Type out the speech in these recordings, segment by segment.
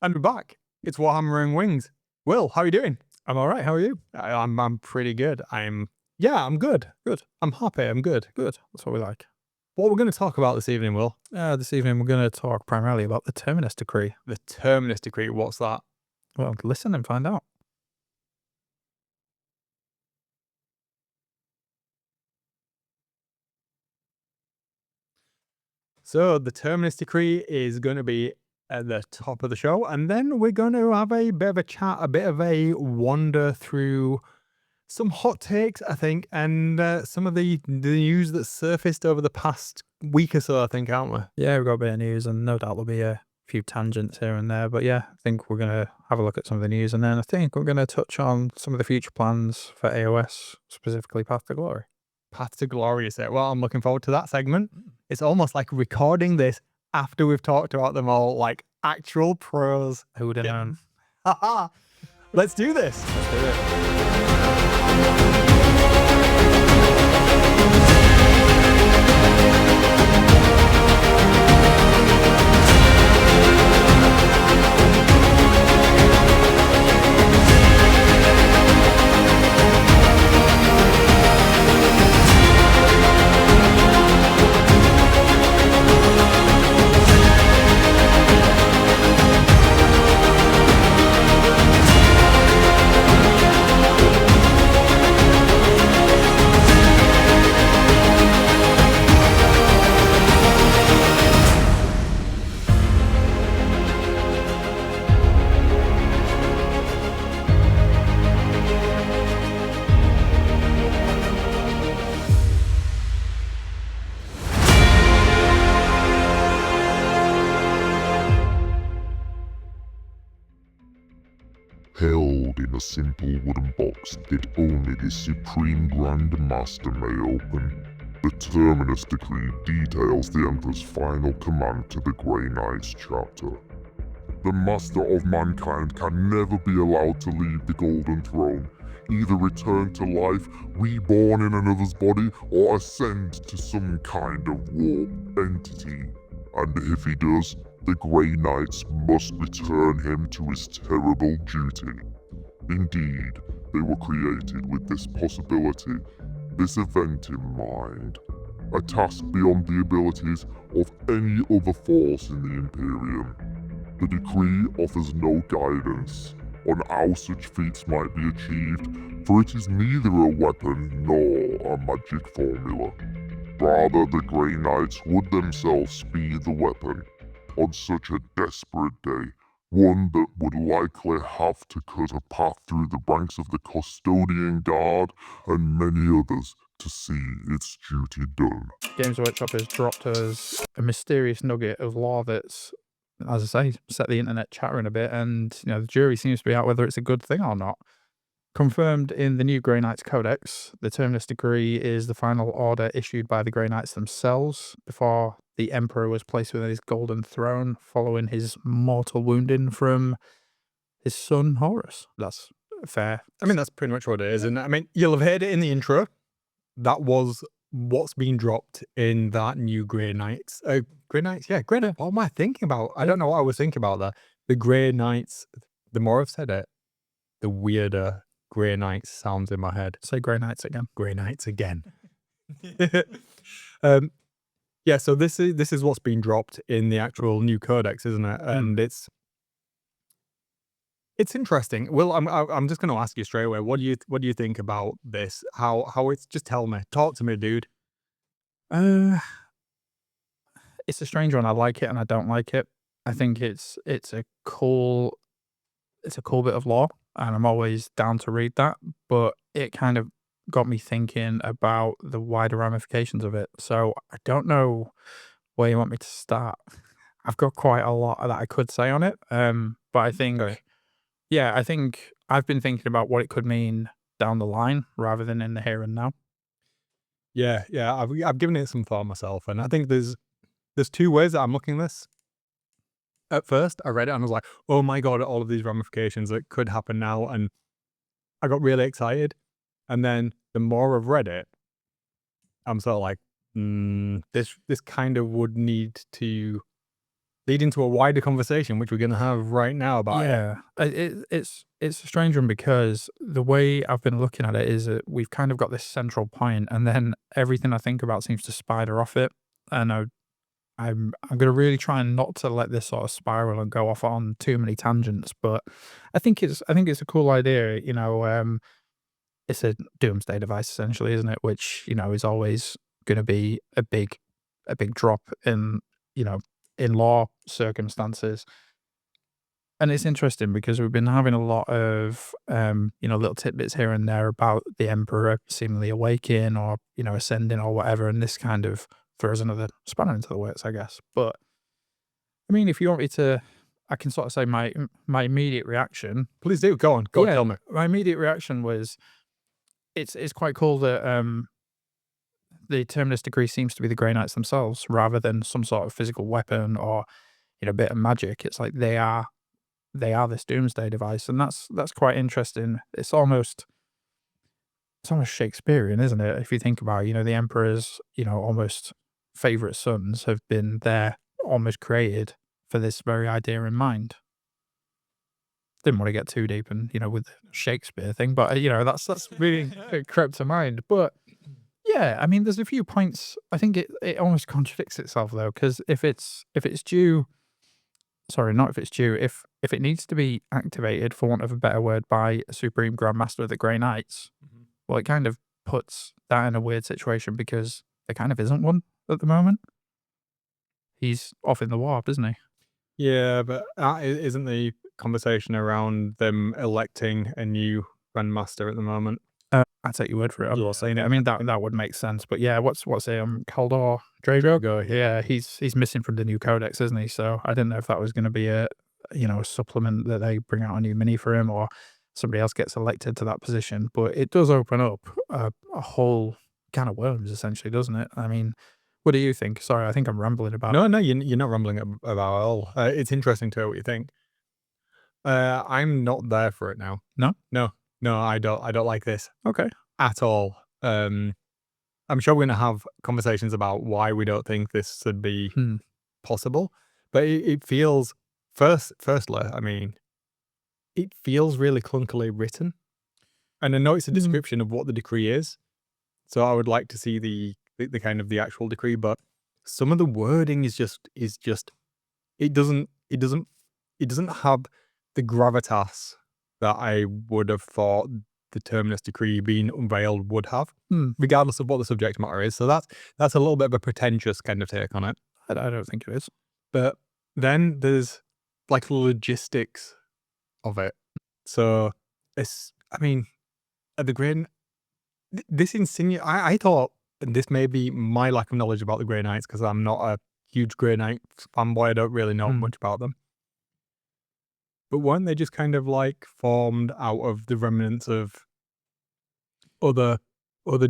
And we're back. It's Warhammer and Wings. Will, how are you doing? I'm all right. How are you? I'm pretty good. I'm good. Good. I'm happy. I'm good. Good. That's what we like. What we're going to talk about this evening, Will? This evening we're going to talk primarily about the Terminus Decree. The Terminus Decree. What's that? Well, listen and find out. So the Terminus Decree is going to be at the top of the show, and then we're going to have a bit of a chat, a bit of a wander through some hot takes, I think, and some of the news that surfaced over the past week or so, I think, aren't we? Yeah, we've got a bit of news, and no doubt there'll be a few tangents here and there. But yeah, I think we're going to have a look at some of the news, and then I think we're going to touch on some of the future plans for AOS, specifically Path to Glory. Path to Glory, is it? Well, I'm looking forward to that segment. It's almost like recording this after we've talked about them all, like actual pros. Who would have known? Haha! Let's do this. Let's do it. Held in a simple wooden box that only the Supreme Grand Master may open, the Terminus Decree details the Emperor's final command to the Grey Knights chapter. The Master of Mankind can never be allowed to leave the Golden Throne, either return to life, reborn in another's body, or ascend to some kind of warped entity. And if he does, the Grey Knights must return him to his terrible duty. Indeed, they were created with this possibility, this event in mind. A task beyond the abilities of any other force in the Imperium. The decree offers no guidance on how such feats might be achieved, for it is neither a weapon nor a magic formula. Rather, the Grey Knights would themselves be the weapon on such a desperate day, one that would likely have to cut a path through the ranks of the Custodian Guard and many others to see its duty done. Games Workshop has dropped us a mysterious nugget of law that's, as I say, set the internet chattering a bit, and the jury seems to be out whether it's a good thing or not. Confirmed in the new Grey Knights Codex, the Terminus Decree is the final order issued by the Grey Knights themselves before the Emperor was placed within his golden throne following his mortal wounding from his son Horus. That's fair. I mean, that's pretty much what it is. And I mean, you'll have heard it in the intro. That was what's been dropped in that new Grey Knights. Grey Knights? Yeah, Grey Knights. What am I thinking about? I don't know what I was thinking about there. The Grey Knights, the more I've said it, the weirder Grey Knights sounds in my head. Say Grey Knights again. Grey Knights again. Yeah, so this is what's been dropped in the actual new codex, isn't it? And it's interesting. Well, I'm just going to ask you straight away. What do you think about this? How it's, just tell me. Talk to me, dude. It's a strange one. I like it and I don't like it. I think it's a cool bit of lore, and I'm always down to read that, but it kind of got me thinking about the wider ramifications of it. So I don't know where you want me to start. I've got quite a lot that I could say on it, but I think, I think I've been thinking about what it could mean down the line rather than in the here and now. Yeah, I've given it some thought myself, and I think there's two ways that I'm looking at this. At first, I read it and I was like, oh my god, all of these ramifications that could happen now, and I got really excited. And then the more I've read it, I'm sort of like, this kind of would need to leading to a wider conversation, which we're going to have right now about it. Yeah, it's a strange one because the way I've been looking at it is that we've kind of got this central point, and then everything I think about seems to spider off it. And I'm going to really try and not to let this sort of spiral and go off on too many tangents. But I think it's a cool idea. You know, it's a doomsday device essentially, isn't it? Which, you know, is always going to be a big drop in, you know, in law circumstances. And it's interesting because we've been having a lot of, you know, little tidbits here and there about the emperor seemingly awaking or, you know, ascending or whatever. And this kind of throws another spanner into the works, I guess. But I mean, if you want me to, I can sort of say my immediate reaction. Please do. Go on. Go on, Yeah, tell me. My immediate reaction was, it's quite cool that the Terminus Decree seems to be the Grey Knights themselves rather than some sort of physical weapon or, you know, bit of magic. It's like they are this doomsday device, and that's quite interesting. It's almost Shakespearean, isn't it? If you think about it, you know, the emperor's, you know, almost favorite sons have been there, almost created for this very idea in mind. Didn't want to get too deep and, you know, with the Shakespeare thing, but you know, that's really it crept to mind. But yeah, I mean, there's a few points. I think it almost contradicts itself though, because if it's due, sorry, not if it's due, if it needs to be activated, for want of a better word, by a Supreme Grand Master of the Grey Knights, well, it kind of puts that in a weird situation because there kind of isn't one at the moment. He's off in the warp, isn't he? Yeah, but isn't the conversation around them electing a new Grandmaster at the moment? I'd take your word for it. I'm not saying it. I mean, that would make sense. But yeah, what's Kaldor Drago? Yeah, he's missing from the new codex, isn't he? So I didn't know if that was going to be a, you know, a supplement that they bring out a new mini for him, or somebody else gets elected to that position. But it does open up a whole can of worms, essentially, doesn't it? I mean, what do you think? Sorry, I think I'm rambling about. No, you're not rambling about it at all. It's interesting to hear what you think. I'm not there for it now. No, I don't like this Okay. at all. I'm sure we're gonna have conversations about why we don't think this should be possible, but it feels firstly, I mean, it feels really clunkily written, and I know it's a description of what the decree is, so I would like to see the kind of the actual decree, but some of the wording is just it doesn't have the gravitas that I would have thought the Terminus Decree being unveiled would have, regardless of what the subject matter is. So that's a little bit of a pretentious kind of take on it. I don't think it is. But then there's like the logistics of it. So it's, I mean, at the grain, this insinuate. I thought, and this may be my lack of knowledge about the Grey Knights because I'm not a huge Grey Knight fanboy. I don't really know much about them. But weren't they just kind of like formed out of the remnants of other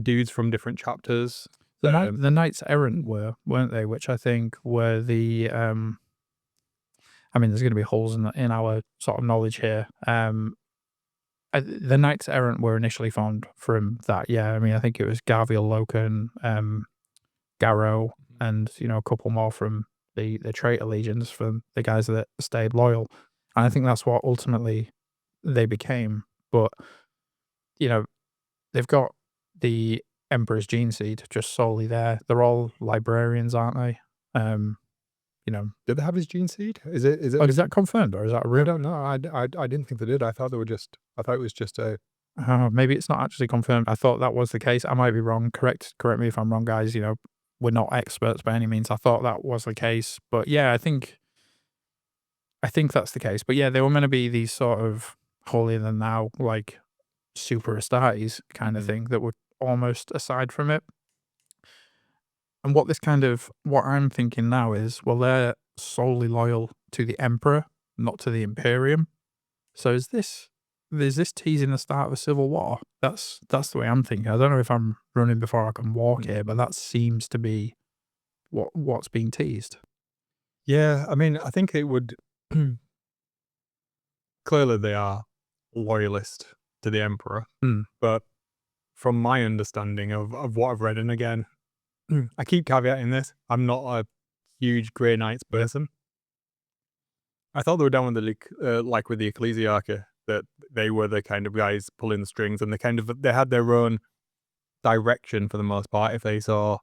dudes from different chapters? The Knights Errant weren't they? Which I think were the I mean, there's going to be holes in our sort of knowledge here. The Knights Errant were initially formed from that. Yeah, I mean, I think it was Garviel Loken, Garrow, and, you know, a couple more from the traitor legions, from the guys that stayed loyal. And I think that's what ultimately they became. But, you know, they've got the Emperor's gene seed just solely there. They're all librarians, aren't they? You know, did they have his gene seed? Is it? Oh, is that confirmed, or is that real? I don't know. I didn't think they did. I thought it was just a. Maybe it's not actually confirmed. I thought that was the case. I might be wrong. Correct me if I'm wrong, guys. You know, we're not experts by any means. I thought that was the case, but yeah, I think that's the case. But yeah, they were meant to be these sort of holier than thou, like super Astartes kind of thing that were almost aside from it. And what I'm thinking now is, well, they're solely loyal to the Emperor, not to the Imperium. So is this teasing the start of a civil war? That's the way I'm thinking. I don't know if I'm running before I can walk here, but that seems to be what's being teased. Yeah, I mean, I think it would. Clearly, they are loyalist to the Emperor, but from my understanding of what I've read, and again, I keep caveating this, I'm not a huge Grey Knights person, I thought they were down with the like with the ecclesiarchy, that they were the kind of guys pulling the strings, and they had their own direction for the most part. If they saw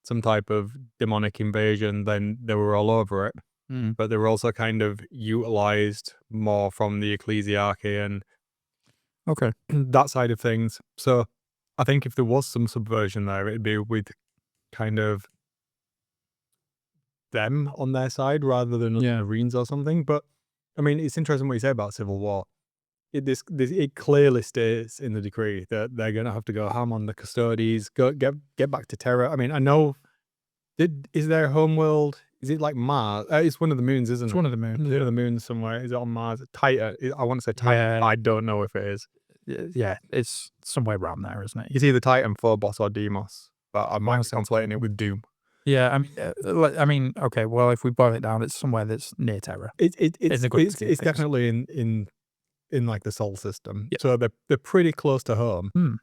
some type of demonic invasion, then they were all over it. But they were also kind of utilized more from the ecclesiarchy and Okay. that side of things. So I think if there was some subversion there, it'd be with kind of them on their side rather than Yeah. Marines or something. But I mean, it's interesting what you say about civil war. It clearly states in the decree that they're going to have to go ham on the Custodes, get back to Terra. I mean, I know. Is there a homeworld? Is it like Mars? It's one of the moons, isn't it? It's one of the moons. One of the moons somewhere. Is it on Mars? Titan. I want to say Titan. Yeah. I don't know if it is. Yeah, it's somewhere around there, isn't it? It's either Titan, Phobos, or Deimos. But I might be conflating it with Doom. Yeah, I mean, okay. Well, if we boil it down, it's somewhere that's near Terra. It's definitely in like the Sol system. Yep. So they're pretty close to home.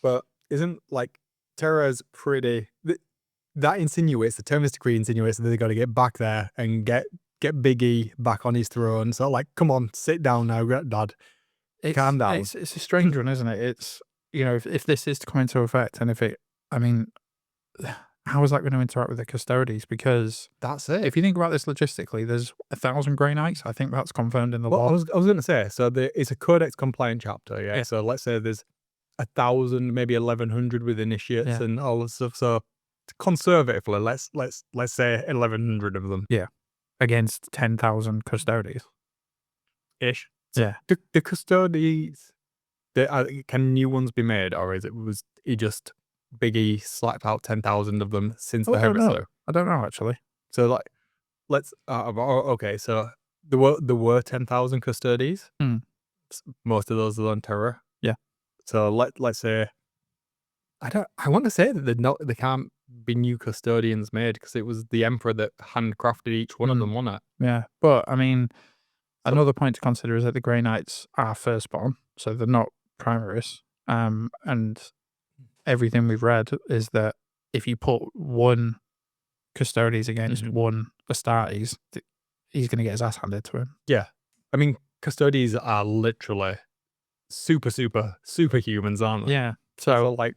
But isn't like Terra's pretty? That insinuates, the Terminus Decree insinuates that they got to get back there and get Big E back on his throne. So like, come on, sit down now, Dad. Calm down. It's a strange one, isn't it? It's, you know, if this is to come into effect, and I mean, how is that going to interact with the Custodes? Because that's it. If you think about this logistically, there's 1,000 Grey Knights. I think that's confirmed in the law. I was going to say, so it's a codex compliant chapter, yeah? So let's say there's 1,000, maybe 1,100 with initiates and all this stuff. So conservatively, let's say 1,100 of them. Yeah, against 10,000 Custodes. Ish. Yeah. The Custodes, can new ones be made, or is it just Big E slapped out 10,000 of them since the Hemisphere? I don't know actually. So like, let's okay. So there were 10,000 Custodes. Most of those are on Terra. Yeah. So let's say I want to say that they can't be new custodians made because it was the Emperor that handcrafted each one of them, wasn't it? Yeah, but I mean, another point to consider is that the Grey Knights are firstborn, so they're not primaries. And everything we've read is that if you put one Custodes against one Astartes, he's going to get his ass handed to him. Yeah. I mean, Custodes are literally superhumans, aren't they? Yeah. So like,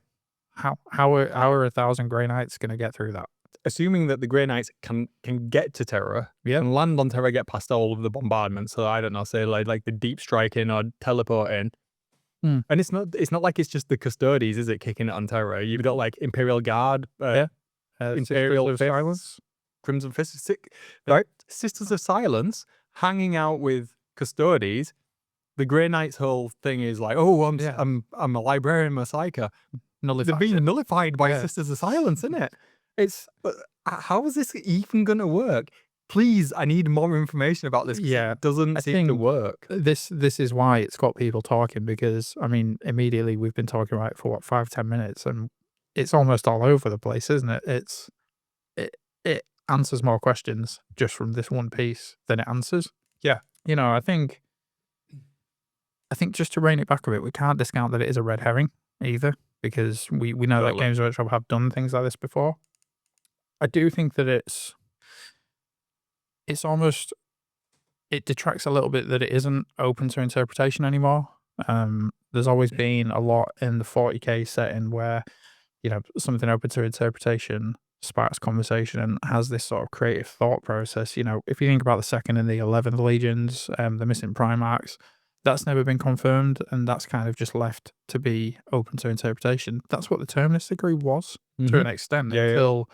how are 1,000 Grey Knights going to get through that? Assuming that the Grey Knights can get to Terra, and land on Terra, get past all of the bombardment. So I don't know, say like the deep striking or teleporting. And it's not like it's just the Custodes, is it, kicking it on Terra? You've got like Imperial Guard, Imperial Sisters of Silence, Crimson Fist, right? Sisters of Silence hanging out with Custodes. The Grey Knight's whole thing is like, oh, I'm a librarian, I'm a psyker. They're being nullified by Sisters of Silence, isn't it? It's how is this even going to work? Please, I need more information about this. Yeah, it doesn't seem to work. This is why it's got people talking, because I mean, immediately we've been talking about it for what, 5-10 minutes, and it's almost all over the place, isn't it? It answers more questions just from this one piece than it answers. Yeah, you know, I think just to rein it back a bit, we can't discount that it is a red herring either, because we know that Games Workshop have done things like this before. I do think that it's almost, it detracts a little bit that it isn't open to interpretation anymore. There's always been a lot in the 40k setting where, you know, something open to interpretation sparks conversation and has this sort of creative thought process. You know, if you think about the 2nd and the 11th Legions, the missing Primarchs, that's never been confirmed, and that's kind of just left to be open to interpretation. That's what the Terminus Decree was to an extent until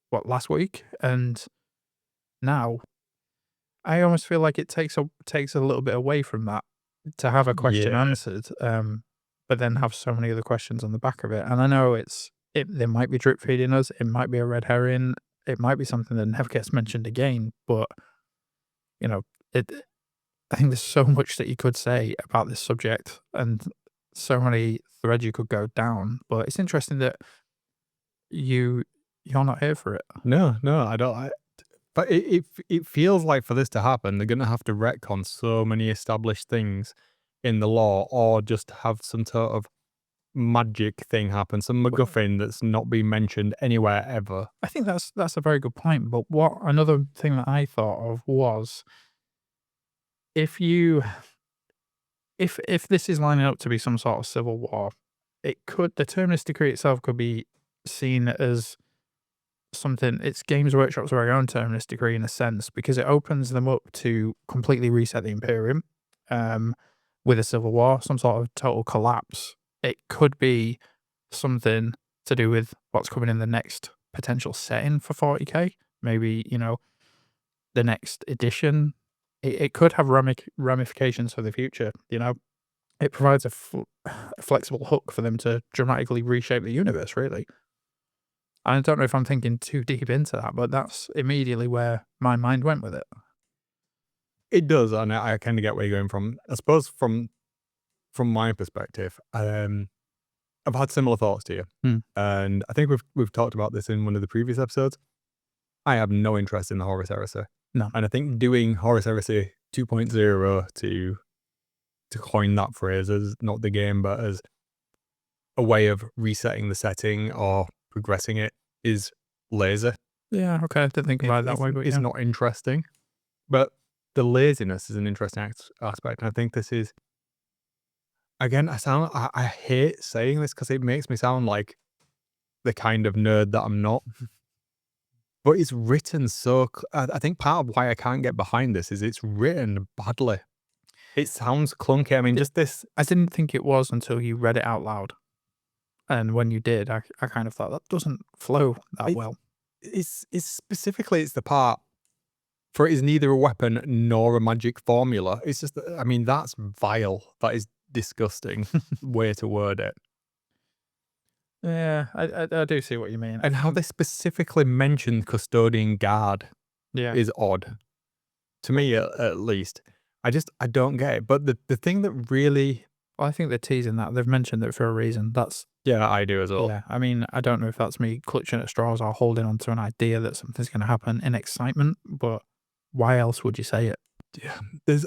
what, last week, and now I almost feel like it takes a little bit away from that to have a question answered, but then have so many other questions on the back of it. And I know they might be drip feeding us, it might be a red herring, it might be something that never gets mentioned again, but you know, I think there's so much that you could say about this subject and so many threads you could go down, but it's interesting that you're not here for it. No, I don't. But it feels like for this to happen, they're going to have to retcon so many established things in the law, or just have some sort of magic thing happen, some MacGuffin that's not been mentioned anywhere ever. I think that's a very good point. But another thing that I thought of was, if this is lining up to be some sort of civil war, the Terminus Decree itself could be seen as something. It's Games Workshop's very own Terminus Decree in a sense, because it opens them up to completely reset the Imperium, with a civil war, some sort of total collapse. It could be something to do with what's coming in the next potential setting for 40k. Maybe, the next edition. It could have ramifications for the future. It provides a flexible hook for them to dramatically reshape the universe, really. I don't know if I'm thinking too deep into that, but that's immediately where my mind went with it. It does, and I kind of get where you're going from. I suppose from my perspective, I've had similar thoughts to you, and I think we've talked about this in one of the previous episodes. I have no interest in the Horus Heresy. No. And I think doing Horus Heresy 2.0 to coin that phrase as not the game, but as a way of resetting the setting or progressing it is lazy. Yeah, okay, I didn't think about it that way, but it's yeah. not interesting. But the laziness is an interesting aspect. And I think this is, again, I hate saying this because it makes me sound like the kind of nerd that I'm not. But it's written so... I think part of why I can't get behind this is it's written badly. It sounds clunky. I mean, just this... I didn't think it was until you read it out loud. And when you did, I kind of thought, that doesn't flow that well. It's specifically, it's the part for it is neither a weapon nor a magic formula. It's just, I mean, that's vile. That is disgusting way to word it. Yeah, I do see what you mean. And how they specifically mention Custodian Guard is odd. To me, at least. I don't get it. But the thing that really... Well, I think they're teasing that. They've mentioned it for a reason. Yeah, I do as well. Yeah, I mean, I don't know if that's me clutching at straws or holding on to an idea that something's going to happen in excitement, but why else would you say it? Yeah, there's...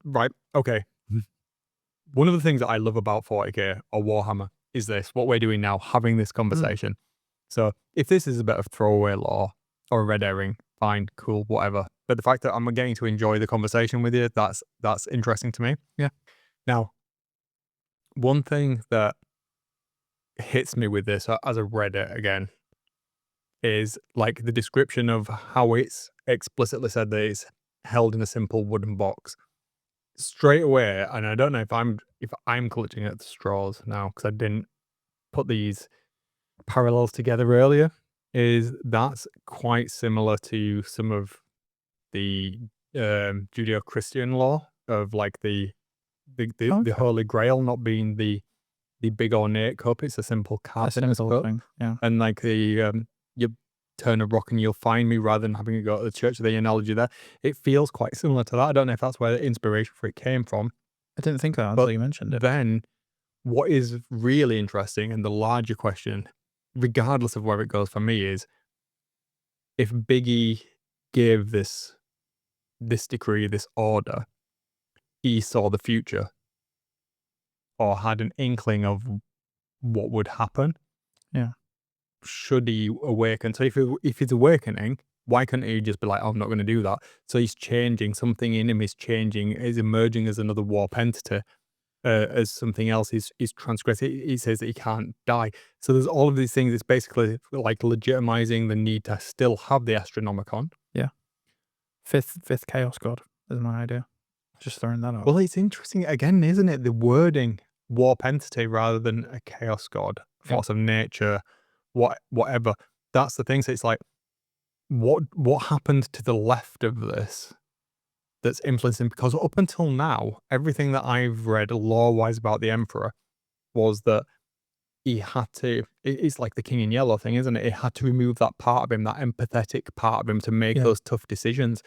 right, okay. One of the things that I love about 40k or Warhammer is this, what we're doing now, having this conversation. So if this is a bit of throwaway lore or a red herring, fine, cool, whatever. But the fact that I'm getting to enjoy the conversation with you, that's interesting to me. Yeah. Now, one thing that hits me with this as I read it again is like the description of how it's explicitly said that it's held in a simple wooden box. Straight away, and I don't know if I'm clutching at the straws now because I didn't put these parallels together earlier, is that's quite similar to some of the Judeo-Christian law of like the Holy Grail not being the big ornate cup, it's a simple cup, Yeah. and like the you turn a rock and you'll find me rather than having to go to the church. The analogy there, it feels quite similar to that. I don't know if that's where the inspiration for it came from. I didn't think that until you mentioned it. Then what is really interesting and the larger question, regardless of where it goes for me, is if Biggie gave this decree, this order, he saw the future or had an inkling of what would happen. Yeah. Should he awaken? So if he's awakening, why couldn't he just be like, oh, I'm not going to do that? So he's changing, something in him is changing, is emerging as another warp entity, as something else is transgressing. He says that he can't die. So there's all of these things. It's basically like legitimizing the need to still have the Astronomicon. Yeah. Fifth Chaos God is my idea. Just throwing that out. Well, it's interesting again, isn't it? The wording warp entity rather than a chaos god, force of nature, whatever. That's the thing. So it's like, what happened to the left of this that's influencing? Because up until now, everything that I've read lore-wise about the Emperor was that he had to, it's like the King in Yellow thing, isn't it? He had to remove that part of him, that empathetic part of him to make those tough decisions.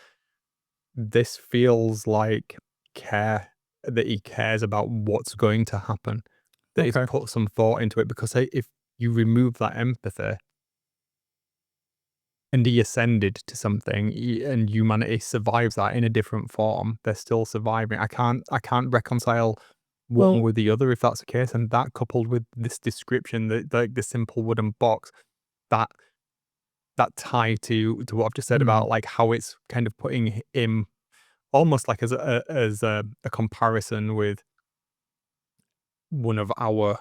This feels like care, that he cares about what's going to happen, that he's put some thought into it, because if you remove that empathy and he ascended to something and humanity survives that in a different form, they're still surviving. I can't reconcile one with the other if that's the case, and that coupled with this description, the simple wooden box, that tie to what I've just said about like how it's kind of putting him almost like as a comparison with one of our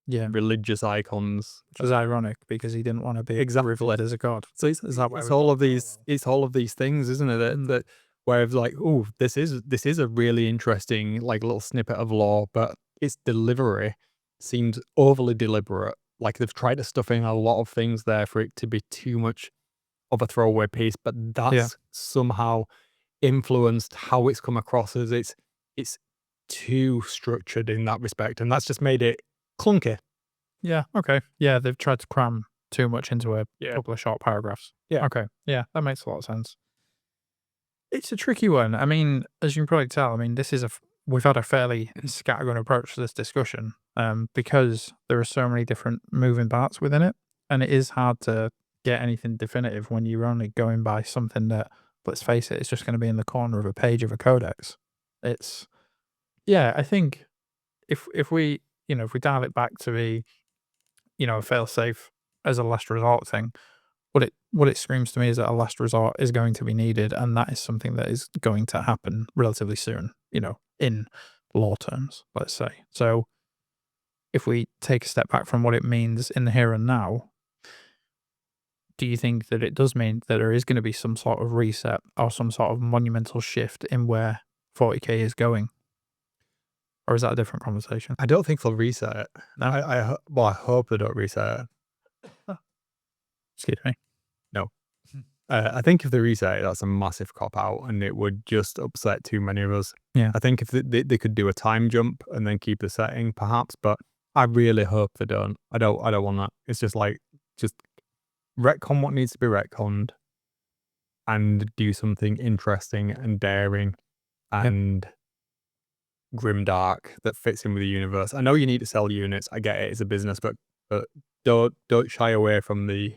Yeah, religious icons. which is ironic because he didn't want to be Exactly. revered as a god. So Is that why it's we all got of these parallel? it's all of these things, isn't it? That where it's like, oh, this is a really interesting like little snippet of lore, but its delivery seems overly deliberate. Like they've tried to stuff in a lot of things there for it to be too much of a throwaway piece, but that's somehow influenced how it's come across as it's too structured in that respect, and that's just made it clunky. Yeah, okay. Yeah, they've tried to cram too much into a Yeah. couple of short paragraphs. Yeah. Okay. Yeah, that makes a lot of sense. It's a tricky one. I mean, as you can probably tell, I mean, this is we've had a fairly scattergun approach to this discussion, because there are so many different moving parts within it, and it is hard to get anything definitive when you're only going by something that, let's face it, is just going to be in the corner of a page of a codex. It's yeah, I think if we if we dial it back to be a fail safe as a last resort thing, what it screams to me is that a last resort is going to be needed, and that is something that is going to happen relatively soon, in law terms, let's say. So if we take a step back from what it means in the here and now, do you think that it does mean that there is going to be some sort of reset or some sort of monumental shift in where 40k is going? Or is that a different conversation? I don't think they'll reset it. No? I hope they don't reset it. Excuse me. I think if they reset it, that's a massive cop out, and it would just upset too many of us. Yeah. I think if they could do a time jump and then keep the setting, perhaps, but I really hope they don't. I don't want that. It's just like retcon what needs to be retconned, and do something interesting and daring and grimdark that fits in with the universe. I know you need to sell units. I get it. It's a business, but don't shy away from the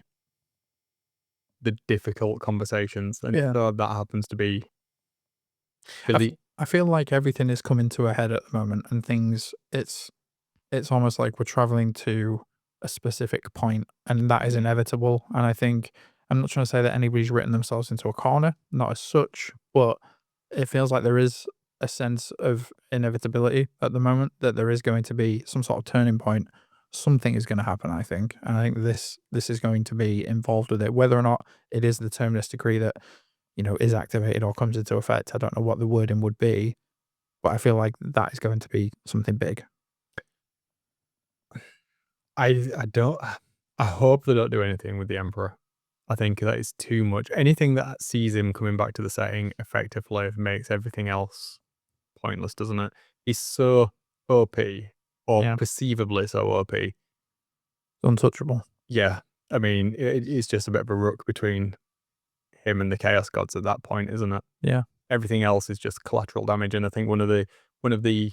difficult conversations. And so that happens to be I feel like everything is coming to a head at the moment, and things it's almost like we're traveling to a specific point, and that is inevitable. And I think I'm not trying to say that anybody's written themselves into a corner, not as such, but it feels like there is a sense of inevitability at the moment, that there is going to be some sort of turning point. Something is going to happen, I think, and I think this is going to be involved with it. Whether or not it is the Terminus Decree that is activated or comes into effect, I don't know what the wording would be, but I feel like that is going to be something big. I hope they don't do anything with the Emperor. I think that is too much. Anything that sees him coming back to the setting effectively makes everything else pointless, doesn't it? He's so OP, or perceivably so OP. Untouchable. Yeah. I mean, it's just a bit of a rook between him and the Chaos Gods at that point, isn't it? Yeah. Everything else is just collateral damage, and I think one of the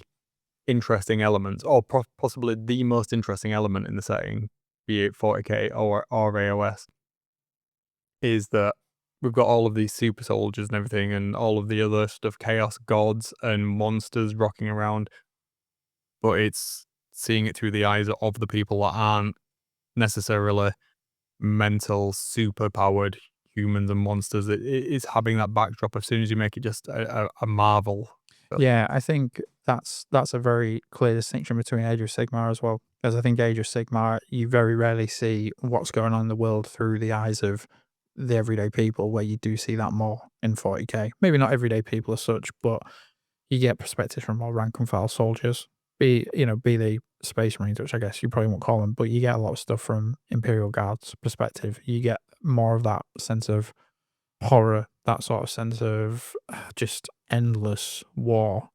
interesting elements, or possibly the most interesting element in the setting, be it 40k or AOS, is that we've got all of these super soldiers and everything, and all of the other stuff, chaos gods and monsters rocking around, but it's seeing it through the eyes of the people that aren't necessarily mental, super powered humans and monsters. It's having that backdrop as soon as you make it just a marvel. Yeah, I think that's a very clear distinction between Age of Sigmar as well, because I think Age of Sigmar, you very rarely see what's going on in the world through the eyes of the everyday people, where you do see that more in 40k. Maybe not everyday people as such, but you get perspectives from more rank and file soldiers, be they Space Marines, which I guess you probably won't call them, but you get a lot of stuff from Imperial Guards perspective. You get more of that sense of horror, that sort of sense of just endless war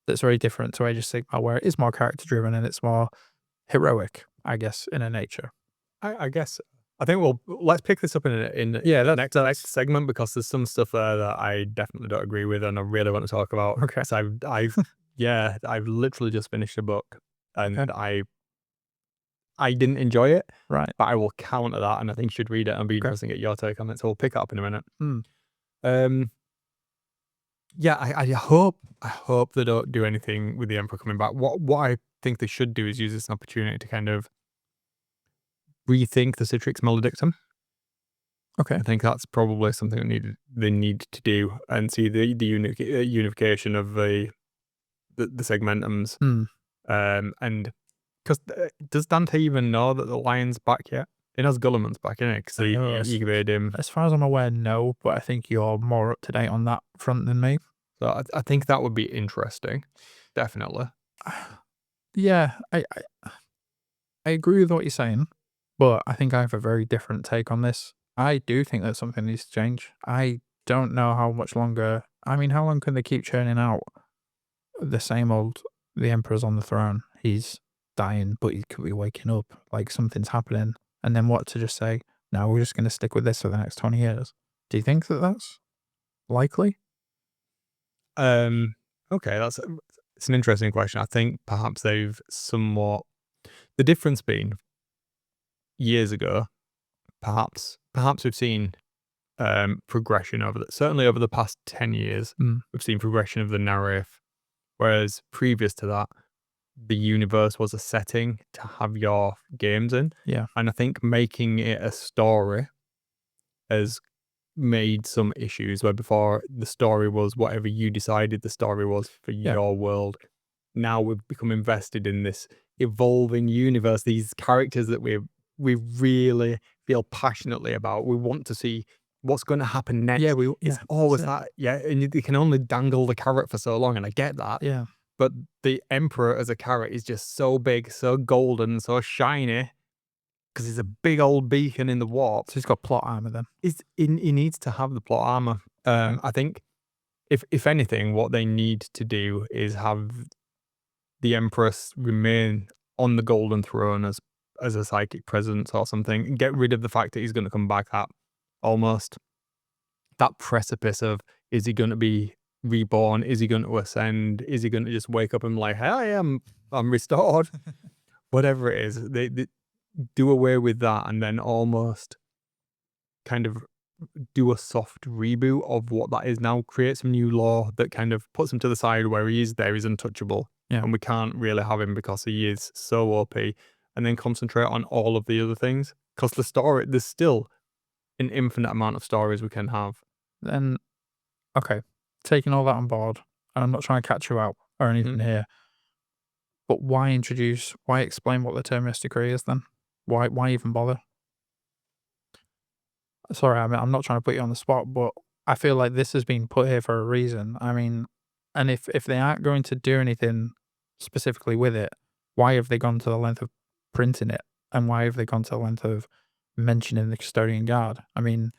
that's very different to Age of Sigmar, where it is more character driven and it's more heroic, I guess, in a nature. I guess I think let's pick this up in the next segment, because there's some stuff there that I definitely don't agree with and I really want to talk about. Okay. So I've literally just finished a book, and I didn't enjoy it, Right. but I will counter that, and I think you should read it and be interesting to get your take on it. So we'll pick it up in a minute. Yeah, I hope they don't do anything with the Emperor coming back. What I think they should do is use this as an opportunity to kind of rethink the Citrix Maledictum. Okay. I think that's probably something they need to do and see the unification of the segmentums. And because does Dante even know that the lion's back yet? He knows Gulliman's back, innit? Because he made him. As far as I'm aware, no, but I think you're more up to date on that front than me. So I think that would be interesting, definitely. Yeah, I agree with what you're saying, but I think I have a very different take on this. I do think that something needs to change. I don't know how much longer. I mean, how long can they keep churning out the same old? The Emperor's on the throne. He's dying, but he could be waking up. Like something's happening, and then what to just say? No, we're just going to stick with this for the next 20 years. Do you think that that's likely? Okay, it's an interesting question. I think perhaps they've somewhat the difference being years ago. Perhaps we've seen progression certainly over the past 10 years. We've seen progression of the narrative, whereas previous to that, the universe was a setting to have your games in. Yeah, and I think making it a story has made some issues where before the story was whatever you decided the story was for your world. Now we've become invested in this evolving universe, these characters that we really feel passionately about. We want to see what's going to happen next. It's always that. Yeah, and you can only dangle the carrot for so long, and I get that. Yeah. But the Emperor as a carrot is just so big, so golden, so shiny, because he's a big old beacon in the warp. So he's got plot armor then. He needs to have the plot armor. I think if anything, what they need to do is have the Empress remain on the golden throne as a psychic presence or something, and get rid of the fact that he's going to come back at almost that precipice of, is he going to be reborn? Is he going to ascend? Is he going to just wake up and like, hey, I'm restored? Whatever it is, they do away with that and then almost kind of do a soft reboot of what that is now, create some new lore that kind of puts him to the side where he is there, he's untouchable. Yeah. And we can't really have him because he is so OP, and then concentrate on all of the other things. Because there's still an infinite amount of stories we can have. Then, okay, taking all that on board, and I'm not trying to catch you out or anything here, but why explain what the Terminus Decree is then? Why even bother? Sorry, I mean, I'm not trying to put you on the spot, but I feel like this has been put here for a reason. I mean, and if they aren't going to do anything specifically with it, why have they gone to the length of printing it? And why have they gone to the length of mentioning the Custodian Guard? I mean,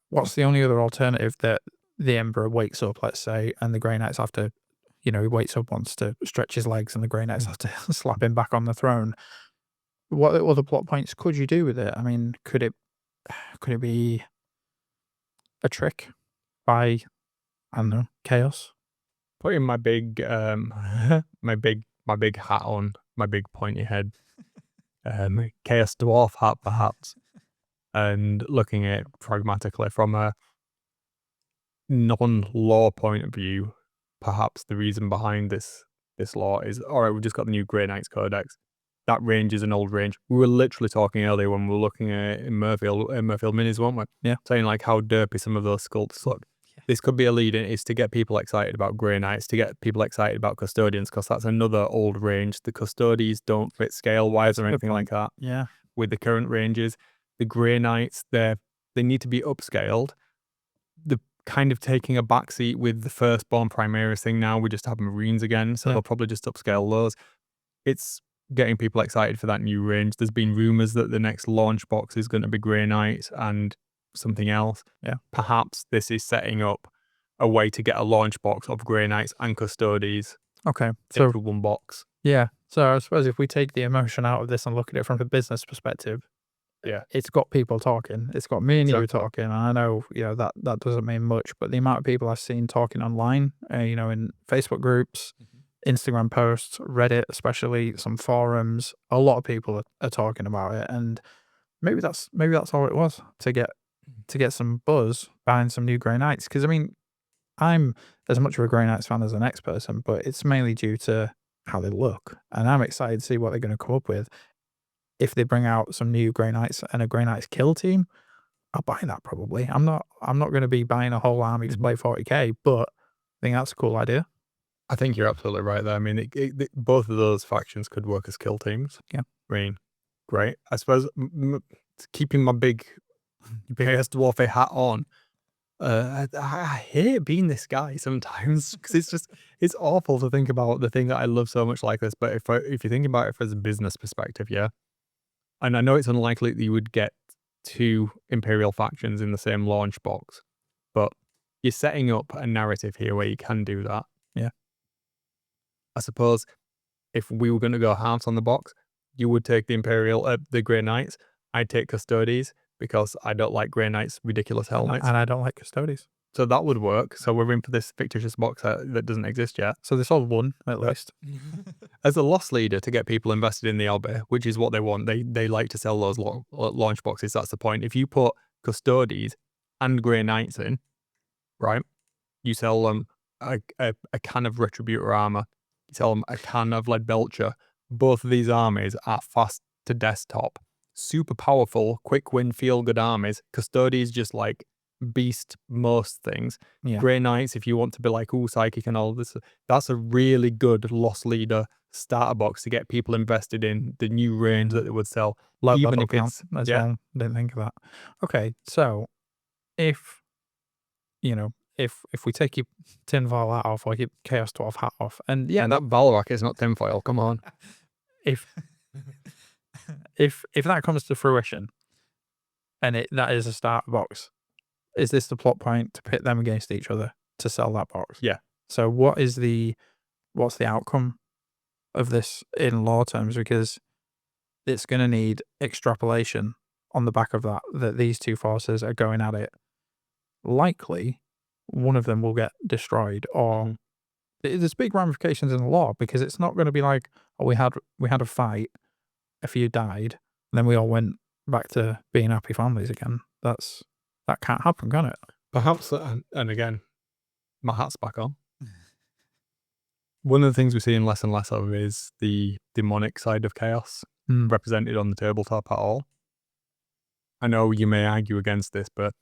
what's the only other alternative that the Emperor wakes up, let's say, and the Grey Knights have to, he wakes up, wants to stretch his legs, and the Grey Knights have to slap him back on the throne. What other plot points could you do with it? I mean, could it be a trick by, I don't know, chaos? Putting my big my big hat on, my big pointy head, chaos dwarf hat perhaps, and looking at it pragmatically from a non-law point of view, perhaps the reason behind this law is, all right, we've just got the new Grey Knights Codex. That range is an old range. We were literally talking earlier when we were looking at Murfield Minis, weren't we? Yeah. Saying like how derpy some of those sculpts look. Yeah. This could be a lead in, is to get people excited about Grey Knights, to get people excited about Custodians, because that's another old range. The Custodes don't fit scale-wise or anything like that. Yeah. With the current ranges. The Grey Knights, they need to be upscaled. The kind of taking a backseat with the Firstborn Primaris thing now. We just have Marines again, so they'll probably just upscale those. It's getting people excited for that new range. There's been rumors that the next launch box is going to be Grey Knights and something else. Yeah. Perhaps this is setting up a way to get a launch box of Grey Knights and Custodes into one box. Yeah. So I suppose if we take the emotion out of this and look at it from a business perspective, it's got people talking. It's got me and you talking. And I know, that doesn't mean much, but the amount of people I've seen talking online, in Facebook groups, Instagram posts, Reddit, especially some forums, a lot of people are talking about it, and maybe that's all it was, to get some buzz behind some new Grey Knights. Because I mean, I'm as much of a Grey Knights fan as the next person, but it's mainly due to how they look, and I'm excited to see what they're going to come up with. If they bring out some new Grey Knights and a Grey Knights kill team, I'll buy that probably. I'm not going to be buying a whole army to play 40k, but I think that's a cool idea. I think you're absolutely right there. I mean, both of those factions could work as kill teams. Yeah. I mean, great. I suppose keeping my big Chaos Dwarf hat on, I hate being this guy sometimes because it's awful to think about the thing that I love so much like this. But if you think about it from a business perspective, yeah, and I know it's unlikely that you would get 2 Imperial factions in the same launch box, but you're setting up a narrative here where you can do that. Yeah. I suppose if we were going to go halves on the box, you would take the Grey Knights. I'd take Custodes because I don't like Grey Knights' ridiculous helmets. And I don't like Custodes. So that would work. So we're in for this fictitious box that doesn't exist yet. So this all one at least. As a loss leader to get people invested in the hobby, which is what they want, they like to sell those launch boxes. That's the point. If you put Custodes and Grey Knights in, right, you sell them a can of Retributor armor, you sell them a can of Lead Belcher. Both of these armies are fast to desktop, super powerful, quick win, feel good armies. Custodes just like beast most things. Yeah. Grey Knights, if you want to be like, ooh, psychic and all this, that's a really good loss leader starter box to get people invested in the new range that they would sell. Low Even level if it's count as well. Didn't think of that. Okay, so if we take your tinfoil hat off or your Chaos Dwarf hat off, and and that Balrock is not tinfoil. Come on. if that comes to fruition, and that is a starter box, is this the plot point to pit them against each other to sell that box? Yeah. So what's the outcome of this in law terms? Because it's going to need extrapolation on the back of that these two forces are going at it. Likely, one of them will get destroyed, or there's big ramifications in the law, because it's not going to be like, oh, we had a fight, a few died, and then we all went back to being happy families again. That can't happen, can it? Perhaps, and again, my hat's back on. One of the things we're seeing less and less of is the demonic side of chaos represented on the tabletop at all. I know you may argue against this, but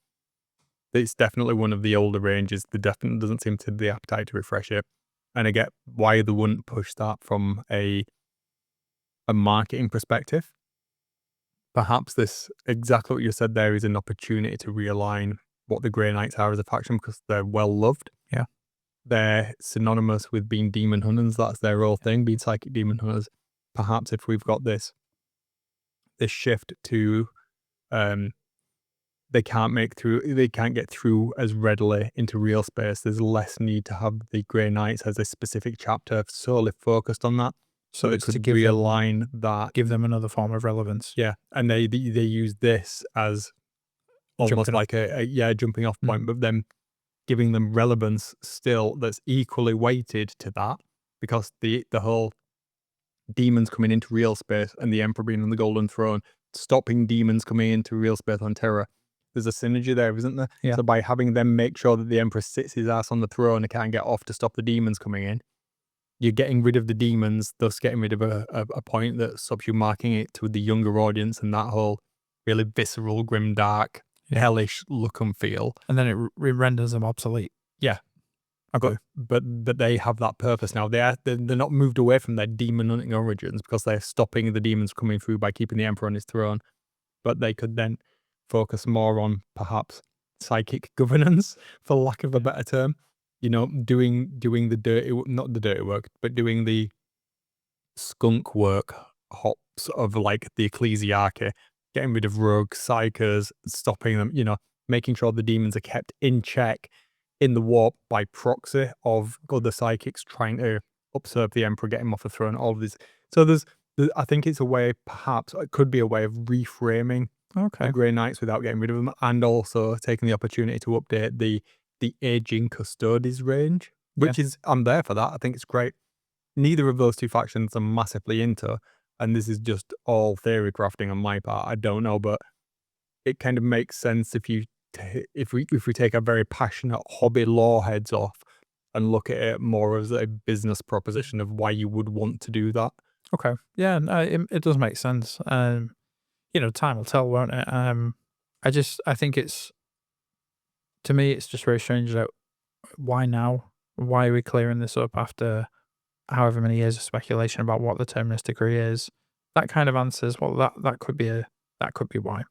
it's definitely one of the older ranges. There definitely doesn't seem to be the appetite to refresh it. And I get why they wouldn't push that from a marketing perspective. Perhaps this, exactly what you said there, is an opportunity to realign what the Grey Knights are as a faction, because they're well loved. Yeah. They're synonymous with being demon hunters. That's their whole thing, being psychic demon hunters. Perhaps if we've got this shift to they can't get through as readily into real space, there's less need to have the Grey Knights as a specific chapter solely focused on that. So it's to realign that, give them another form of relevance. Yeah, and they use this as almost like a jumping off point, but then giving them relevance still that's equally weighted to that, because the whole demons coming into real space and the Emperor being on the Golden Throne, stopping demons coming into real space on Terra. There's a synergy there, isn't there? Yeah. So by having them make sure that the Emperor sits his ass on the throne and can't get off to stop the demons coming in, you're getting rid of the demons, thus getting rid of a point that stops you marking it to the younger audience and that whole really visceral, grim, dark, hellish look and feel. And then it renders them obsolete. Yeah. Okay. But they have that purpose now. They're not moved away from their demon hunting origins, because they're stopping the demons coming through by keeping the Emperor on his throne. But they could then focus more on perhaps psychic governance, for lack of a better term. Doing the dirty, not the dirty work, but doing the skunk work hops of like the ecclesiarchy, getting rid of rogue psychers, stopping them, making sure the demons are kept in check in the warp by proxy of other psychics trying to usurp the Emperor, get him off the throne, all of this. So I think it's a way, perhaps it could be a way of reframing the Grey Knights without getting rid of them, and also taking the opportunity to update the aging Custodes range, which is, I'm there for that. I think it's great. Neither of those two factions are massively into, and this is just all theory crafting on my part. I don't know, but it kind of makes sense if we take a very passionate hobby law heads off and look at it more as a business proposition of why you would want to do that. Okay. Yeah, no, it does make sense. Time will tell, won't it? I think to me, it's just very strange that why now? Why are we clearing this up after however many years of speculation about what the Terminus Decree is? That kind of answers, well, that could be why.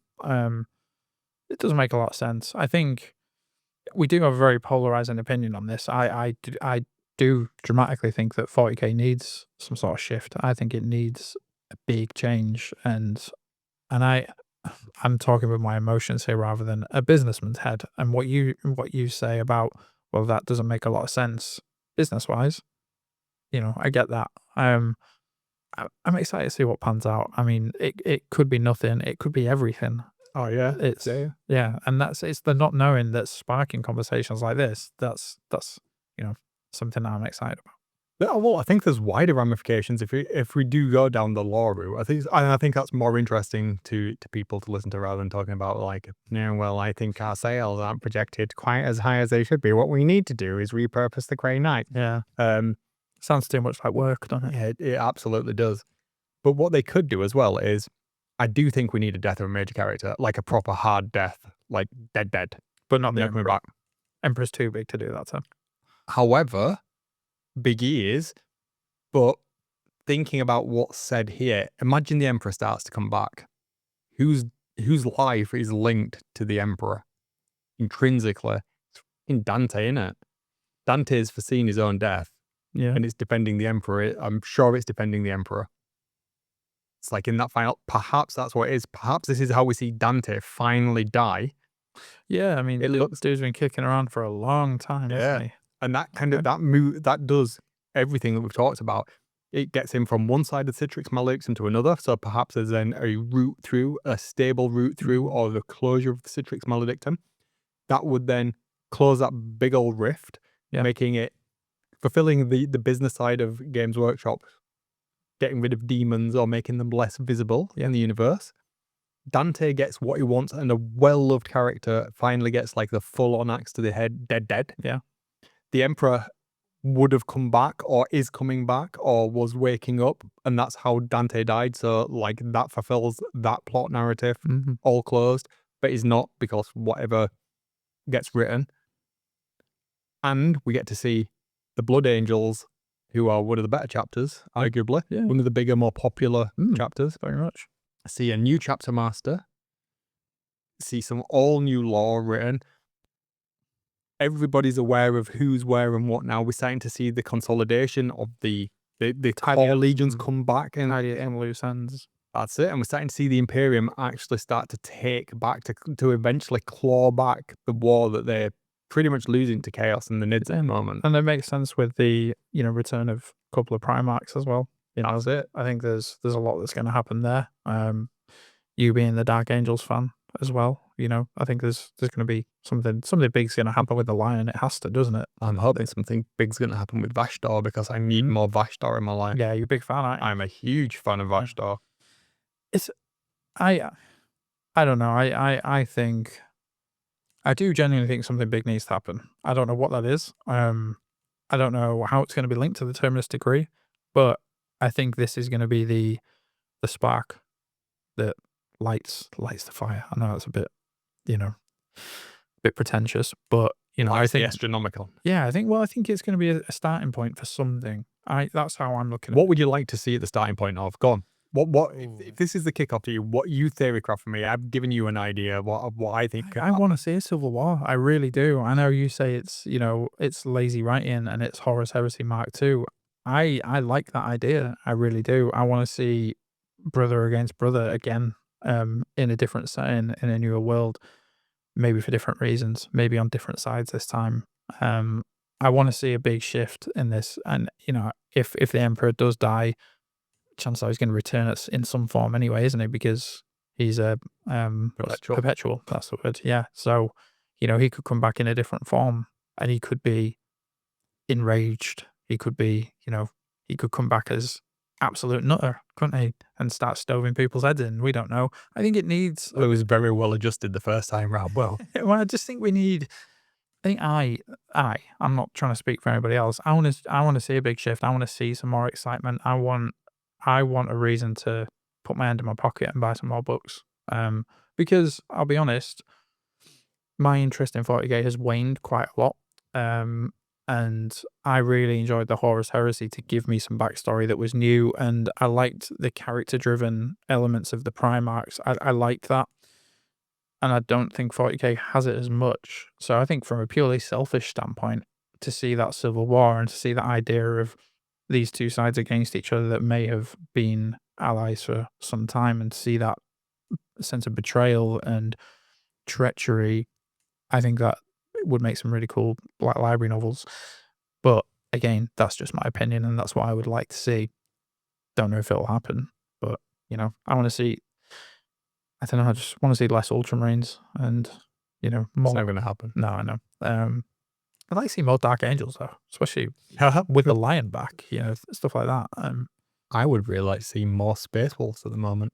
It doesn't make a lot of sense. I think we do have a very polarizing opinion on this. I do dramatically think that 40k needs some sort of shift. I think it needs a big change, and I'm talking with my emotions here rather than a businessman's head. And what you say about, well, that doesn't make a lot of sense business wise. I get that. I'm excited to see what pans out. I mean, it could be nothing. It could be everything. Oh yeah, It's yeah, and it's the not knowing that's sparking conversations like this. That's something that I'm excited about. Well, I think there's wider ramifications if we do go down the law route. I think that's more interesting to people to listen to rather than talking about like, well, I think our sales aren't projected quite as high as they should be. What we need to do is repurpose the Grey Knight. Yeah. Sounds too much like work, doesn't it? Yeah, it absolutely does. But what they could do as well is, I do think we need a death of a major character, like a proper hard death, like dead. But not the Never coming Emperor. back. Emperor's too big to do that to. However, big he is, but thinking about what's said here, imagine the Emperor starts to come back. Whose life is linked to the Emperor? Intrinsically. It's fucking Dante, innit? Dante's foreseen his own death. Yeah. And it's defending the Emperor. I'm sure it's defending the Emperor. It's like in that final, perhaps that's what it is. Perhaps this is how we see Dante finally die. Yeah, I mean, It dude's been kicking around for a long time, hasn't he? And that kind of, that move, that does everything that we've talked about. It gets him from one side of Citrix Maledictum to another. So perhaps there's then a route through, a stable route through, or the closure of the Citrix Maledictum. That would then close that big old rift, making it, fulfilling the business side of Games Workshop, getting rid of demons or making them less visible in the universe. Dante gets what he wants, and a well-loved character finally gets like the full-on axe to the head, dead. Yeah. The Emperor would have come back, or is coming back, or was waking up, and that's how Dante died. So like that fulfills that plot narrative, all closed, but he's not, because whatever gets written. And we get to see the Blood Angels, who are one of the better chapters, arguably. Yeah. One of the bigger, more popular chapters. Very much. See a new chapter master. See some all new lore written. Everybody's aware of who's where and what now. We're starting to see the consolidation of the core legions come back, and loose ends. that's it. And we're starting to see the Imperium actually start to take back, to eventually claw back the war that they're pretty much losing to chaos in the Nids at the moment. And that makes sense with the return of a couple of Primarchs as well. That's it. I think there's a lot that's going to happen there. You being the Dark Angels fan as well, I think there's going to be something big's going to happen with the Lion. It has to, doesn't it? I'm hoping something big's going to happen with Vashdar, because I need more Vashdar in my life. Yeah, you're a big fan, aren't you? I'm a huge fan of Vashdar. I don't know. I think, I do genuinely think something big needs to happen. I don't know what that is. I don't know how it's going to be linked to the Terminus Decree, but I think this is going to be the spark that lights the fire. I know that's a bit, bit pretentious, but I think astronomical. Yeah, I think it's going to be a starting point for something. That's how I'm looking at it. What would you like to see at the starting point of? Go on. What if this is the kickoff to you? What you theorycraft for me? I've given you an idea of what I think. I want to see a civil war. I really do. I know you say it's it's lazy writing and it's Horus Heresy Mark II. I like that idea. I really do. I want to see brother against brother again, in a different setting, in a newer world, maybe for different reasons, maybe on different sides this time. I want to see a big shift in this, and if the Emperor does die, chances are he's going to return it in some form anyway, isn't he? Because he's a perpetual. That's the word. Yeah. So he could come back in a different form, and he could be enraged. He could be, he could come back as absolute nutter, couldn't he? And start stoving people's heads in. We don't know. I think it needs. Well, it was very well adjusted the first time round. Well, I just think we need. I'm not trying to speak for anybody else. I want to see a big shift. I want to see some more excitement. I want a reason to put my hand in my pocket and buy some more books. because I'll be honest, my interest in 40k has waned quite a lot. And I really enjoyed the Horus Heresy to give me some backstory that was new, and I liked the character-driven elements of the Primarchs. I liked that, and I don't think 40k has it as much. So I think from a purely selfish standpoint, to see that civil war and to see that idea of these two sides against each other that may have been allies for some time, and to see that sense of betrayal and treachery, I think that would make some really cool Black Library novels. But again, that's just my opinion, and that's what I would like to see. Don't know if it'll happen, but you know, I want to see. I don't know. I just want to see less Ultramarines and It's more. not going to happen. No, I know. I'd like to see more Dark Angels though, especially with the Lion back. Stuff like that. I would really like to see more Space Wolves at the moment.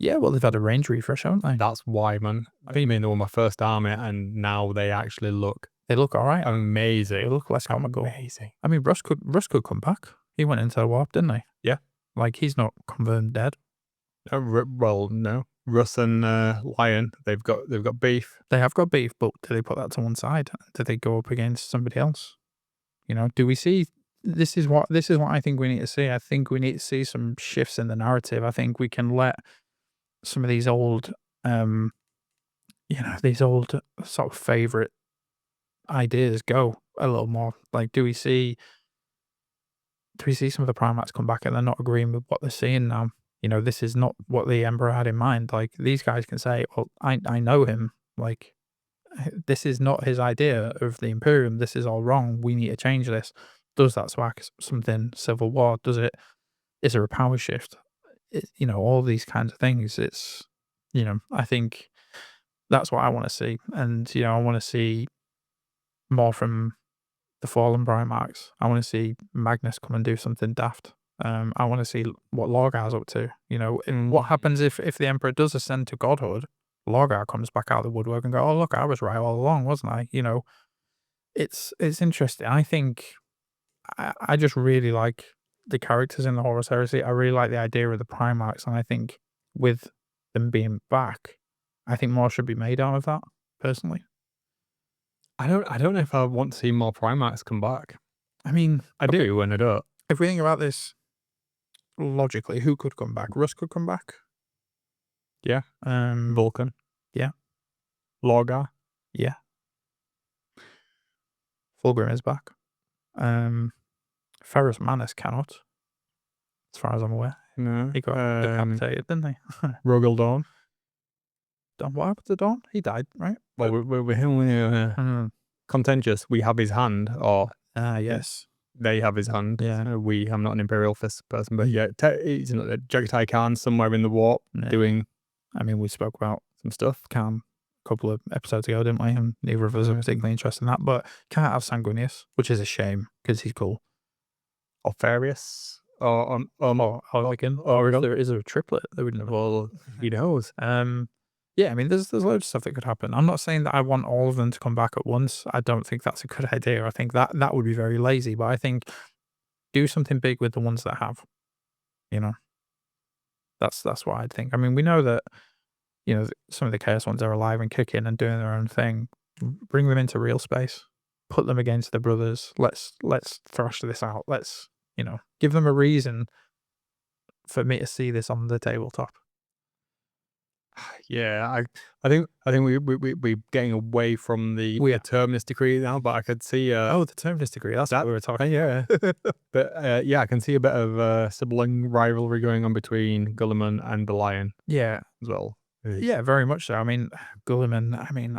Yeah, well, they've had a range refresh, haven't they? That's why, man. I mean, they were my first army, and now they actually look They look all right. amazing. They look less comical. Amazing. I mean, Russ could come back. He went into the warp, didn't he? Yeah. Like, he's not confirmed dead. Well, no. Russ and Lion, they've got beef. They have got beef, but do they put that to one side? Do they go up against somebody else? Do we see? This is what I think we need to see. I think we need to see some shifts in the narrative. I think we can let some of these old, these old sort of favorite ideas go a little more. Like, do we see some of the Primates come back and they're not agreeing with what they're seeing now? This is not what the Emperor had in mind. Like, these guys can say, well, I know him. Like, this is not his idea of the Imperium. This is all wrong. We need to change this. Does that spark something civil war? Is there a power shift? All these kinds of things. It's, I think that's what I want to see. And, I want to see more from the fallen Primarchs. I want to see Magnus come and do something daft. I want to see what Lorgar's up to. And what happens if the Emperor does ascend to godhood? Lorgar comes back out of the woodwork and go, oh, look, I was right all along, wasn't I? It's interesting. I think I just really like the characters in the Horus Heresy. I really like the idea of the Primarchs, and I think with them being back, I think more should be made out of that, personally. I don't know if I want to see more Primarchs come back. I mean, I do and I don't. If we think about this logically, who could come back? Russ could come back. Yeah. Vulcan. Yeah. Lorgar. Yeah. Fulgrim is back. Ferrus Manus cannot, as far as I'm aware. No. He got decapitated, didn't he? Rogel Dawn. What happened to Dawn? He died, right? Well, we're contentious. We have his hand, or yes, they have his hand. Yeah. I'm not an Imperial Fist person, but yeah, he's not a Jagatai Khan somewhere in the warp doing. I mean, we spoke about some stuff. Khan a couple of episodes ago, didn't we? And neither of us are particularly interested in that. But can't have Sanguinius, which is a shame because he's cool. Or Farius. Or is there a triplet that we didn't have? Well, he knows. Yeah, I mean, there's loads of stuff that could happen. I'm not saying that I want all of them to come back at once. I don't think that's a good idea. I think that would be very lazy. But I think do something big with the ones that have. That's what I'd think. I mean, we know that some of the Chaos ones are alive and kicking and doing their own thing. Bring them into real space. Put them against the brothers. Let's thrash this out. Let's give them a reason for me to see this on the tabletop. Yeah, I think we're getting away from the Terminus Decree now, but I could see the Terminus Decree. That's what we were talking. Yeah, but I can see a bit of sibling rivalry going on between Gulliman and the Lion. Yeah, as well. Yeah, very much so. I mean, Gulliman. I mean,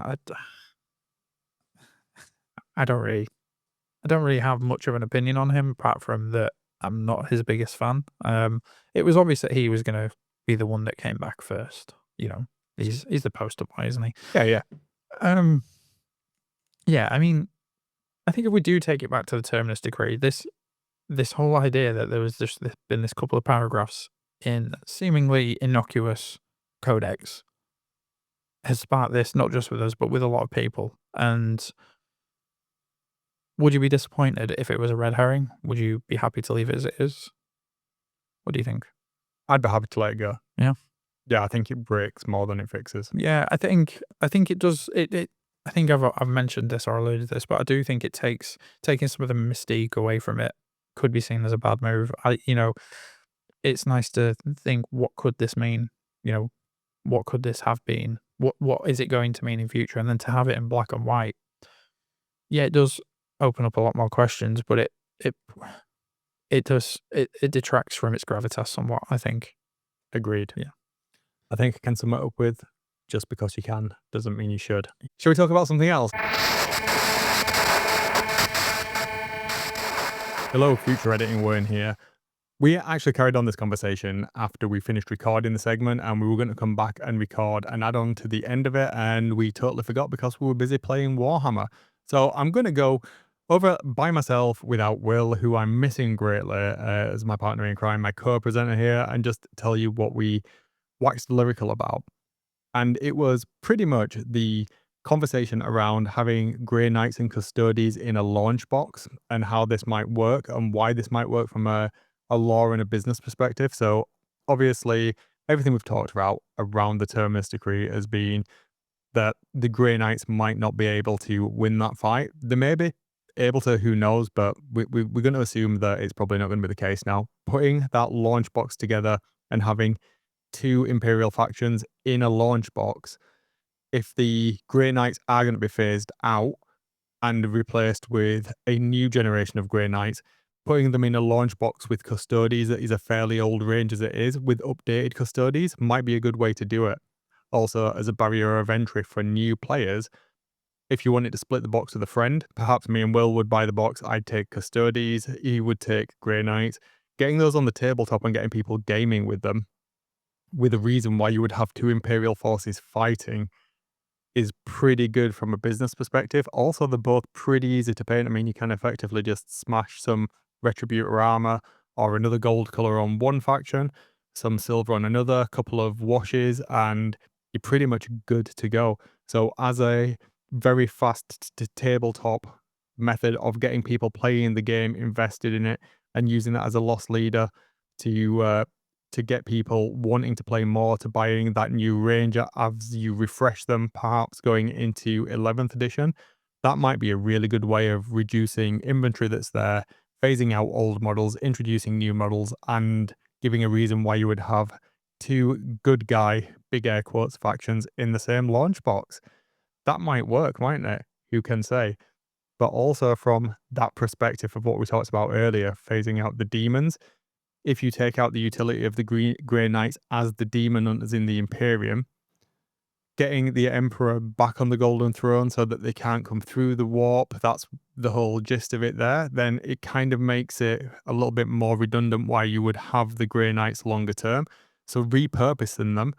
I don't really have much of an opinion on him, apart from that I'm not his biggest fan. It was obvious that he was going to be the one that came back first. He's the poster boy, isn't he? Yeah. Yeah, I mean, I think if we do take it back to the Terminus Decree, this whole idea that there was been this couple of paragraphs in seemingly innocuous codex has sparked this, not just with us, but with a lot of people. And would you be disappointed if it was a red herring? Would you be happy to leave it as it is? What do you think? I'd be happy to let it go. Yeah. Yeah, I think it breaks more than it fixes. Yeah, I think it does. I think I've mentioned this or alluded to this, but I do think it takes taking some of the mystique away from it could be seen as a bad move. It's nice to think, what could this mean? What could this have been? What is it going to mean in future? And then to have it in black and white, yeah, it does open up a lot more questions, but it detracts from its gravitas somewhat, I think. Agreed. Yeah. I think I can sum it up with, just because you can doesn't mean you should. Shall we talk about something else? Hello, future editing Wayne here. We actually carried on this conversation after we finished recording the segment, and we were going to come back and record an add-on to the end of it, and we totally forgot because we were busy playing Warhammer. So I'm going to go over by myself without Will, who I'm missing greatly as my partner in crime, my co-presenter here, and just tell you what we waxed lyrical about. And it was pretty much the conversation around having Grey Knights and Custodes in a launch box and how this might work and why this might work from a lore and a business perspective. So obviously everything we've talked about around the Terminus Decree has been that the Grey Knights might not be able to win that fight. They may be able to, who knows, but we're going to assume that it's probably not going to be the case now. Putting that launch box together and having 2 Imperial factions in a launch box, if the Grey Knights are going to be phased out and replaced with a new generation of Grey Knights, putting them in a launch box with Custodes that is a fairly old range as it is, with updated Custodes, might be a good way to do it. Also, as a barrier of entry for new players, if you wanted to split the box with a friend, perhaps me and Will would buy the box, I'd take Custodes, he would take Grey Knights. Getting those on the tabletop and getting people gaming with them, with a reason why you would have 2 Imperial forces fighting, is pretty good from a business perspective. Also, they're both pretty easy to paint. I mean, you can effectively just smash some Retributor armor or another gold color on one faction, some silver on another, a couple of washes, and you're pretty much good to go. So as a very fast tabletop method of getting people playing the game, invested in it, and using that as a loss leader to get people wanting to play more, to buying that new Ranger as you refresh them, perhaps going into 11th edition. That might be a really good way of reducing inventory that's there, phasing out old models, introducing new models, and giving a reason why you would have 2 good guy, big air quotes, factions in the same launch box. That might work, mightn't it? Who can say? But also from that perspective of what we talked about earlier, phasing out the demons, if you take out the utility of the Grey Knights as the demon hunters in the Imperium, getting the Emperor back on the Golden Throne so that they can't come through the warp, that's the whole gist of it there, then it kind of makes it a little bit more redundant why you would have the Grey Knights longer term. So repurposing them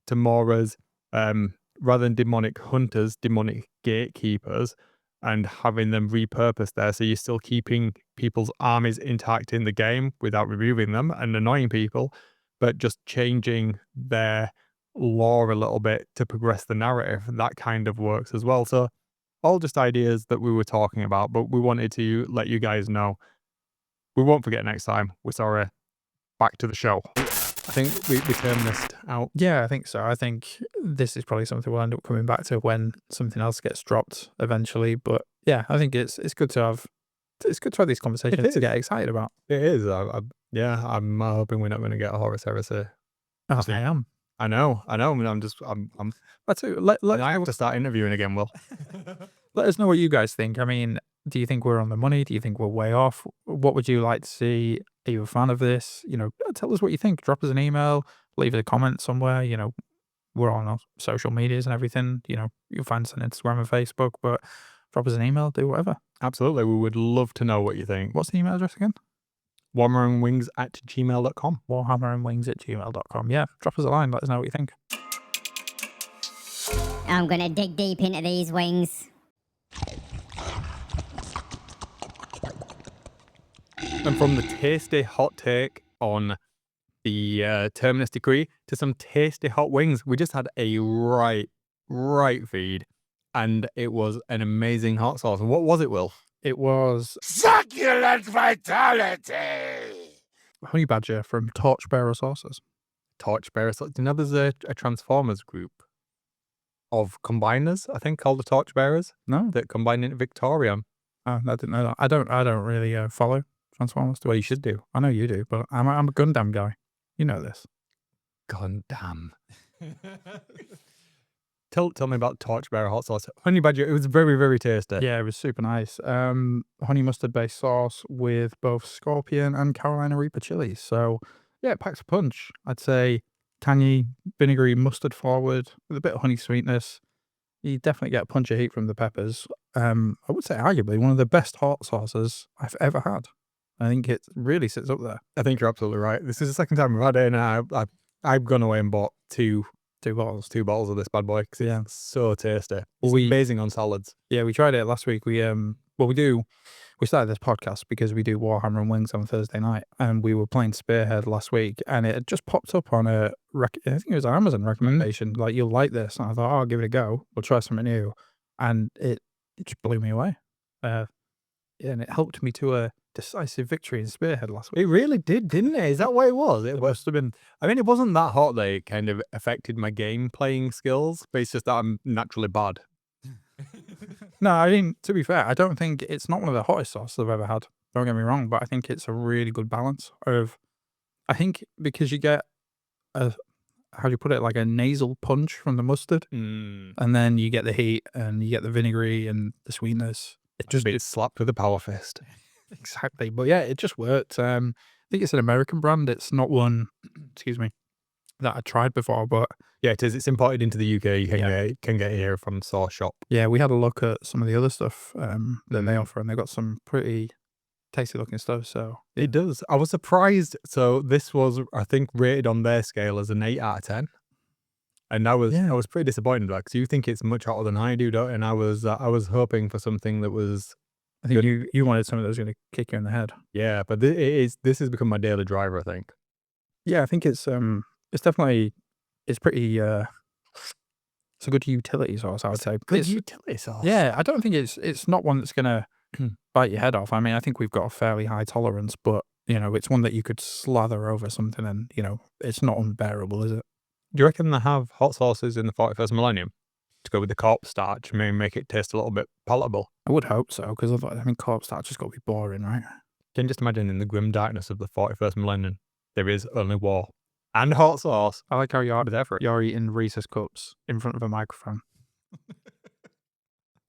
to more as, rather than demonic hunters, demonic gatekeepers, and having them repurposed there, so you're still keeping people's armies intact in the game without removing them and annoying people, but just changing their lore a little bit to progress the narrative. That kind of works as well. So all just ideas that we were talking about, but we wanted to let you guys know. We won't forget next time. We're sorry. Back to the show. I think we term this out. Yeah, I think so. I think this is probably something we'll end up coming back to when something else gets dropped eventually. But yeah, I think it's good to have these conversations to get excited about. It is. I'm hoping we're not going to get a Horus Heresy. Oh, I am. I know. I mean, Let's I have to start interviewing again, Will. let us know what you guys think. I mean, do you think we're on the money? Do you think we're way off? What would you like to see? Are you a fan of this? Tell us what you think. Drop us an email, leave a comment somewhere. We're on our social medias and everything. You'll find us on Instagram and Facebook, but drop us an email, do whatever. Absolutely. We would love to know what you think. What's the email address again? warhammerandwings@gmail.com. warhammerandwings@gmail.com. Yeah, drop us a line. Let us know what you think. I'm gonna dig deep into these wings. And from the tasty hot take on the Terminus Decree to some tasty hot wings, we just had a right feed, and it was an amazing hot sauce. What was it, Will? It was Succulent vitality! honey badger from Torchbearer Sauces. Torchbearer. So, you know, there's a Transformers group of combiners, I think, called the Torchbearers No, that combine into Victorium. I didn't know that. I don't really follow Transformers. Well, you should do. I know you do, but I'm a Gundam guy. You know this. Gundam. Tell me about Torchbearer hot sauce. Honey badger, it was very, very tasty. Yeah, it was super nice. Honey mustard based sauce with both Scorpion and Carolina Reaper chilies. So yeah, it packs a punch. I'd say tangy, vinegary, mustard forward with a bit of honey sweetness. You definitely get a punch of heat from the peppers. I would say arguably one of the best hot sauces I've ever had. I think it really sits up there. I think you're absolutely right. This is the second time we've had it, and I've gone away and bought two bottles of this bad boy because it's so tasty. It's amazing on salads. Yeah, we tried it last week. We started this podcast because we do Warhammer and Wings on Thursday night, and we were playing Spearhead last week, and it had just popped up on I think it was an Amazon recommendation. Like, you'll like this, and I thought, I'll give it a go. We'll try something new, and it just blew me away. And it helped me to a decisive victory in Spearhead last week. It really did, didn't it? Is that what it was? It must have been. I mean, it wasn't that hot that it kind of affected my game playing skills, but it's just that I'm naturally bad. No, I mean, to be fair, I don't think it's not one of the hottest sauces I've ever had. Don't get me wrong, but I think it's a really good balance of, I think because you get how do you put it, like a nasal punch from the mustard, and then you get the heat and you get the vinegary and the sweetness. It's slapped with a power fist. Exactly. But yeah, it just worked. I think it's an American brand. It's not one, excuse me, that I tried before, but yeah, it is. It's imported into the UK. You can get it here from Sauce Shop. Yeah, we had a look at some of the other stuff that they offer, and they've got some pretty tasty looking stuff. So it does. I was surprised. So this was, I think, rated on their scale as an 8 out of 10. And I was pretty disappointed because you think it's much hotter than I do, don't you? And I was hoping for something that was. I think you wanted something that was going to kick you in the head. Yeah, but this has become my daily driver, I think. Yeah, I think it's definitely, it's pretty, it's a good utility sauce, I would say. Good utility sauce. Yeah, I don't think it's not one that's going to bite your head off. I mean, I think we've got a fairly high tolerance, but, you know, it's one that you could slather over something and, you know, it's not unbearable, is it? Do you reckon they have hot sauces in the 41st millennium to go with the corpse starch, maybe make it taste a little bit palatable? I would hope so, because I mean, corpse starch just got to be boring, right? Can you just imagine in the grim darkness of the 41st millennium, there is only war and hot sauce. I like how you're eating Reese's cups in front of a microphone.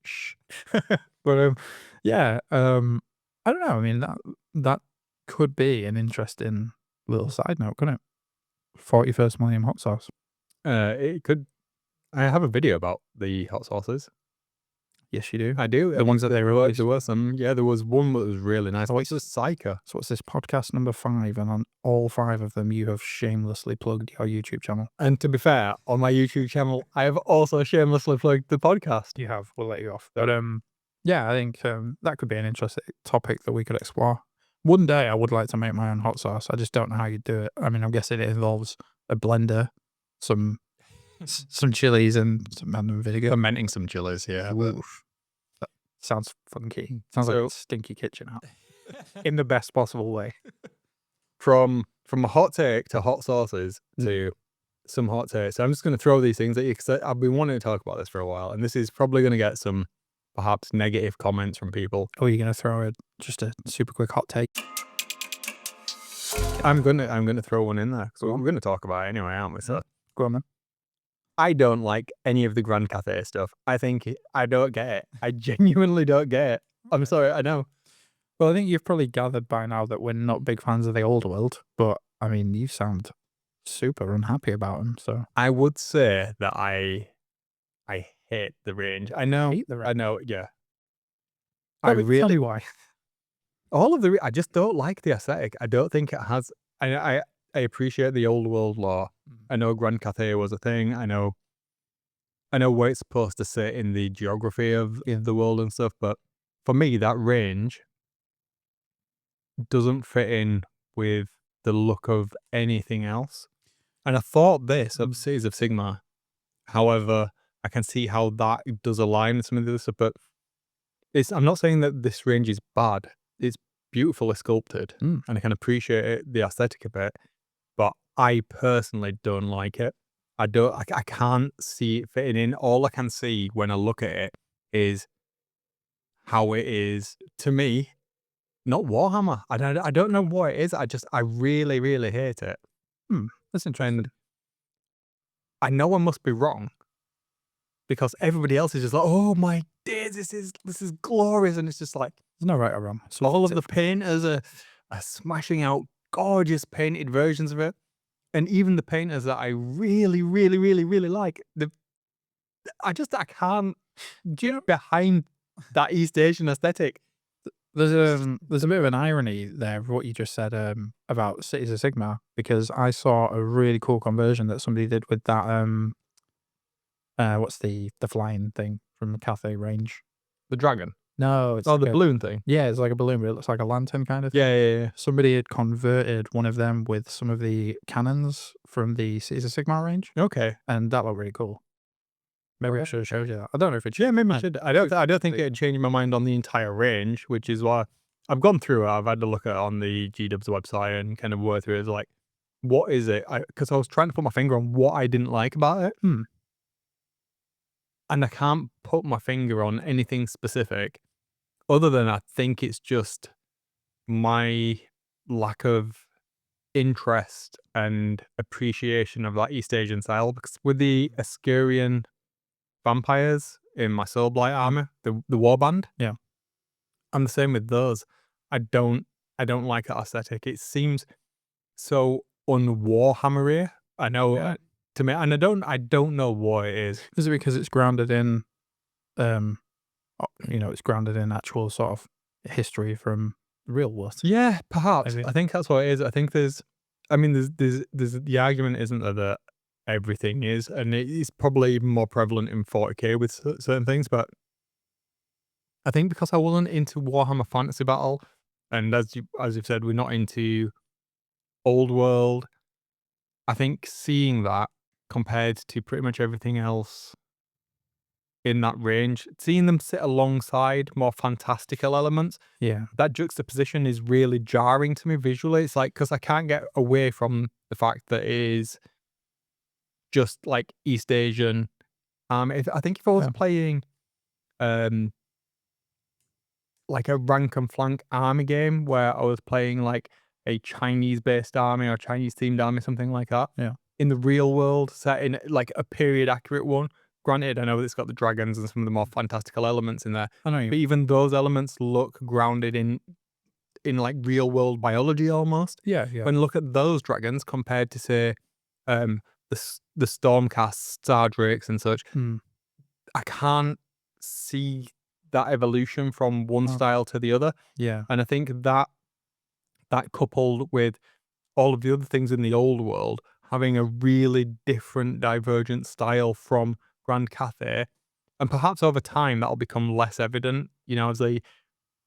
Shh. But yeah, I don't know. I mean, that could be an interesting little side note, couldn't it? 41st millennium hot sauce. It could. I have a video about the hot sauces. Yes, you do. I do. The ones that they released. There were some. Yeah, there was one that was really nice. Oh, it's just Psycho. So what's this, podcast number 5, and on all 5 of them, you have shamelessly plugged your YouTube channel. And to be fair, on my YouTube channel, I have also shamelessly plugged the podcast. You have. We'll let you off. But yeah, I think that could be an interesting topic that we could explore. One day, I would like to make my own hot sauce. I just don't know how you do it. I mean, I'm guessing it involves a blender, some chilies, and some random vinegar. Fermenting some chilies, yeah. That sounds funky. Sounds like a stinky kitchen out. In the best possible way. From a hot take to hot sauces to some hot takes. So I'm just going to throw these things at you because I've been wanting to talk about this for a while, and this is probably going to get some perhaps negative comments from people. Oh, you're going to throw just a super quick hot take? I'm gonna throw one in there because we're going to talk about it anyway, aren't we? So go on then. I don't like any of the Grand Cathay stuff. I don't get it. I genuinely don't get it. I'm sorry, I know. Well, I think you've probably gathered by now that we're not big fans of the old world, but I mean, you sound super unhappy about them. So I would say that I hate the range. I know. Hate the range? I know. Yeah. Tell me why. All of the. I just don't like the aesthetic. I don't think it has. I appreciate the old world lore. I know Grand Cathay was a thing. I know where it's supposed to sit in the geography of the world and stuff. But for me, that range doesn't fit in with the look of anything else. And I thought this of Cities of Sigmar. However, I can see how that does align with some of the other stuff. But I'm not saying that this range is bad. It's beautifully sculpted, and I can appreciate the aesthetic of it. but I personally don't like it. I can't see it fitting in. All I can see when I look at it is how it is, to me, not Warhammer. I don't know what it is. I really, really hate it. That's interesting. And I know I must be wrong because everybody else is just like, oh my days, this is glorious. And it's just like, There's no right or wrong. So all of the painters are smashing out gorgeous painted versions of it. And even the painters that I really, really, really, really like, I can't get behind that East Asian aesthetic. there's a bit of an irony there of what you just said about Cities of Sigmar, because I saw a really cool conversion that somebody did with that what's the flying thing from the Cathay range? The dragon. No, it's Oh, like the a, balloon thing. yeah, it's like a balloon, but it looks like a lantern kind of thing. Yeah. Somebody had converted one of them with some of the cannons from the Cities of Sigmar range, Okay. and that looked really cool. Maybe I should have showed you that. I don't know if it Yeah, maybe I I- should. I don't think it'd change my mind on the entire range, which is why I've gone through it. I've had to look at it on the GW's website and kind of work through it. It's like, what is it? Because I was trying to put my finger on what I didn't like about it. And I can't put my finger on anything specific other than I think it's just my lack of interest and appreciation of that East Asian style. Because with the Askerian vampires in my Soulblight armor, the warband, Yeah. I'm the same with those. I don't like that aesthetic. It seems so un-Warhammer-y. I know to me, and I don't know what it is. Is it because it's grounded in, it's grounded in actual sort of history from the real world? Yeah, perhaps. Maybe. I think that's what it is. I think there's the argument isn't that everything is, and it's probably even more prevalent in 40k with certain things, but I think because I wasn't into Warhammer Fantasy Battle, and as you've said, we're not into Old World, I think seeing that compared to pretty much everything else in that range, seeing them sit alongside more fantastical elements, Yeah. that juxtaposition is really jarring to me visually. It's like, because I can't get away from the fact that it is just like East Asian. I think if I was playing like a rank and flank army game where I was playing like a Chinese based army or Chinese themed army, something like that. Yeah. In the real world, set in like a period accurate one. Granted, I know it's got the dragons and some of the more fantastical elements in there, I know you. but even those elements look grounded in like real world biology almost. Yeah. When you look at those dragons compared to say the Stormcast, Star Drakes and such, I can't see that evolution from one style to the other. Yeah. And I think that coupled with all of the other things in the old world having a really different divergent style from Grand Cathay, and perhaps over time that'll become less evident, as they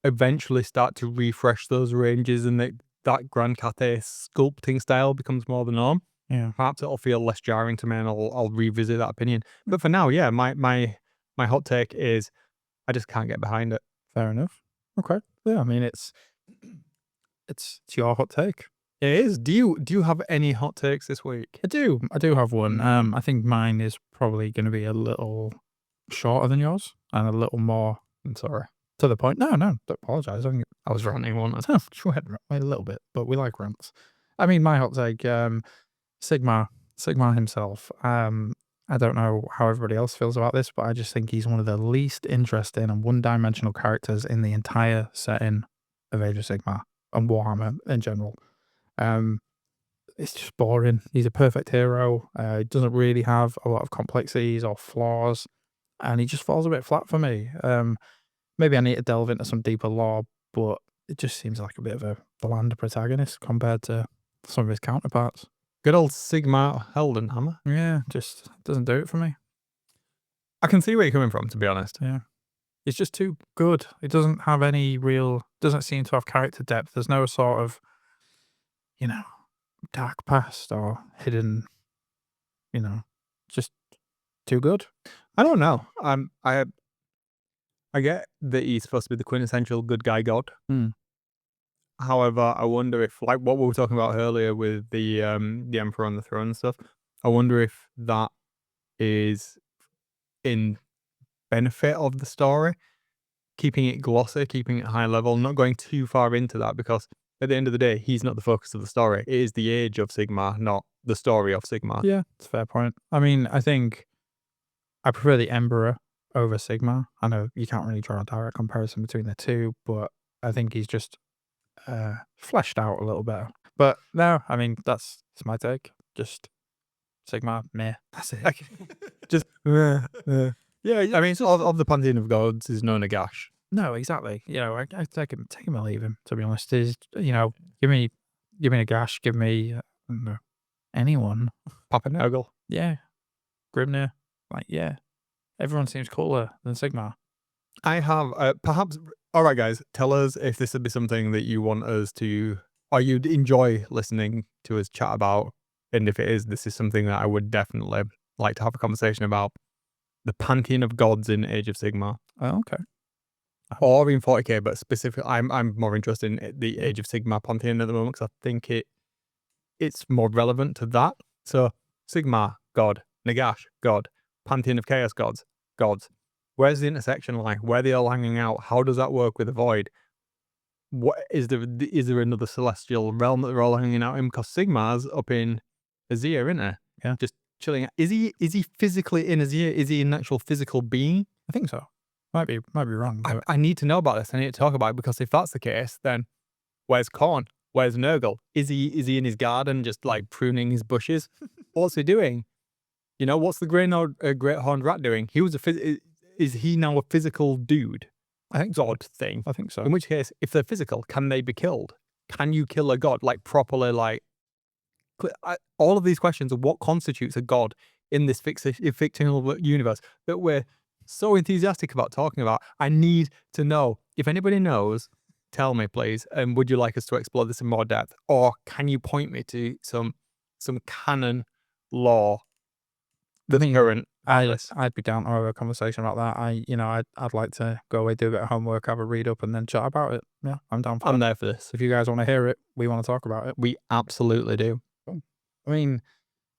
eventually start to refresh those ranges and that Grand Cathay sculpting style becomes more the norm. Yeah. Perhaps it'll feel less jarring to me and I'll revisit that opinion. But for now, yeah, my hot take is I just can't get behind it. Fair enough. Okay. Yeah. I mean, it's your hot take. It is. Do you have any hot takes this week? I do have one. I think mine is probably going to be a little shorter than yours and a little more. I'm sorry. To the point. No, don't apologise. I was ranting one. A little bit, but we like rants. I mean, my hot take, Sigmar himself. I don't know how everybody else feels about this, but I just think he's one of the least interesting and one-dimensional characters in the entire setting of Age of Sigmar and Warhammer in general. It's just boring. He's a perfect hero. He doesn't really have a lot of complexities or flaws, and he just falls a bit flat for me. Maybe I need to delve into some deeper lore, but it just seems like a bit of a bland protagonist compared to some of his counterparts. Good old Sigmar Heldenhammer. Yeah, just doesn't do it for me. I can see where you're coming from, to be honest. Yeah. It's just too good. It doesn't have any doesn't seem to have character depth. There's no sort of, dark past or hidden, just too good. I don't know. I get that he's supposed to be the quintessential good guy god. However, I wonder if, like what we were talking about earlier with the Emperor on the Throne and stuff, I wonder if that is in benefit of the story, keeping it glossy, keeping it high level, not going too far into that, because at the end of the day, he's not the focus of the story. It is the age of Sigmar, not the story of Sigmar. Yeah, it's a fair point. I mean, I think I prefer the Emperor over Sigmar. I know you can't really draw a direct comparison between the two, but I think he's just fleshed out a little better. But no, I mean, that's my take. Just Sigmar, meh. That's it. Just yeah. I mean, of the pantheon of gods is no Nagash. No, exactly. You know, I take him or leave him. To be honest, is give me a gash, give me anyone. Papa Nurgle. Yeah, Grimnir. Like, yeah, everyone seems cooler than Sigmar. I have perhaps. All right, guys, tell us if this would be something that you want us to, or you'd enjoy listening to us chat about, and if it is, this is something that I would definitely like to have a conversation about. The pantheon of gods in Age of Sigmar. Oh, okay. Or in 40k, but specifically, I'm more interested in the Age of Sigmar pantheon at the moment because I think it's more relevant to that. So Sigmar, god. Nagash, god. Pantheon of chaos gods. Where's the intersection line? Where are they all hanging out? How does that work with the void? What is there another celestial realm that they're all hanging out in? Because Sigmar's up in Azir, isn't it? Yeah. Just chilling. Is he physically in Azir? Is he an actual physical being? I think so. Might be wrong. But I need to know about this. I need to talk about it, because if that's the case, then where's Khorne? Where's Nurgle? Is he in his garden just like pruning his bushes? What's he doing? You know, what's the great horned rat doing? Is he now a physical dude? I think God thing. I think so. In which case, if they're physical, can they be killed? Can you kill a god like properly? Like all of these questions of what constitutes a god in this fictional universe that we're so enthusiastic about talking about. I need to know. If anybody knows, tell me, please. And would you like us to explore this in more depth, or can you point me to some canon lore? Current. I'd be down to have a conversation about that. I'd like to go away, do a bit of homework, have a read up, and then chat about it. Yeah, I'm down for I'm that. there for this. If you guys want to hear it, we want to talk about it. We absolutely do. I mean,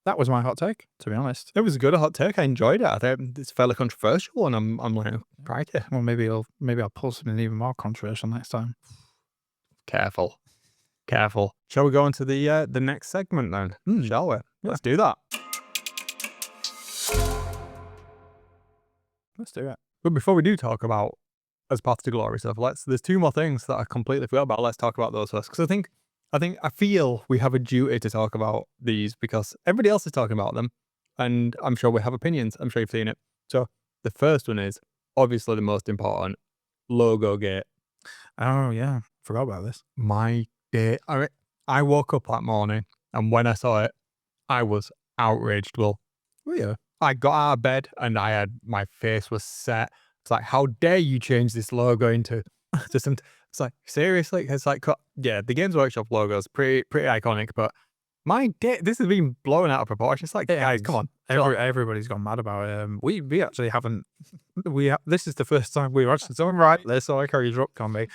that was my hot take, to be honest. It was a good hot take. I enjoyed it. I think it's fairly controversial, and I'm like, right. Well, maybe I'll pull something even more controversial next time. Careful. Shall we go into the next segment then? Shall we? Let's do that. Let's do it. But before we do talk about as Path to Glory stuff, there's two more things that I completely forgot about. Let's talk about those first, because I feel we have a duty to talk about these because everybody else is talking about them, and I'm sure we have opinions. I'm sure you've seen it. So the first one is obviously the most important, logo gate. Oh yeah, forgot about this. My day. I woke up that morning, and when I saw it, I was outraged. Well, yeah. I got out of bed and my face was set. It's like, how dare you change this logo into some? It's like, seriously? It's like, yeah, the Games Workshop logo is pretty iconic, but my day, this has been blown out of proportion. It's like, guys, come on. Everybody's gone mad about it. We actually haven't. This is the first time we've actually done right this, so I carry dropped on me.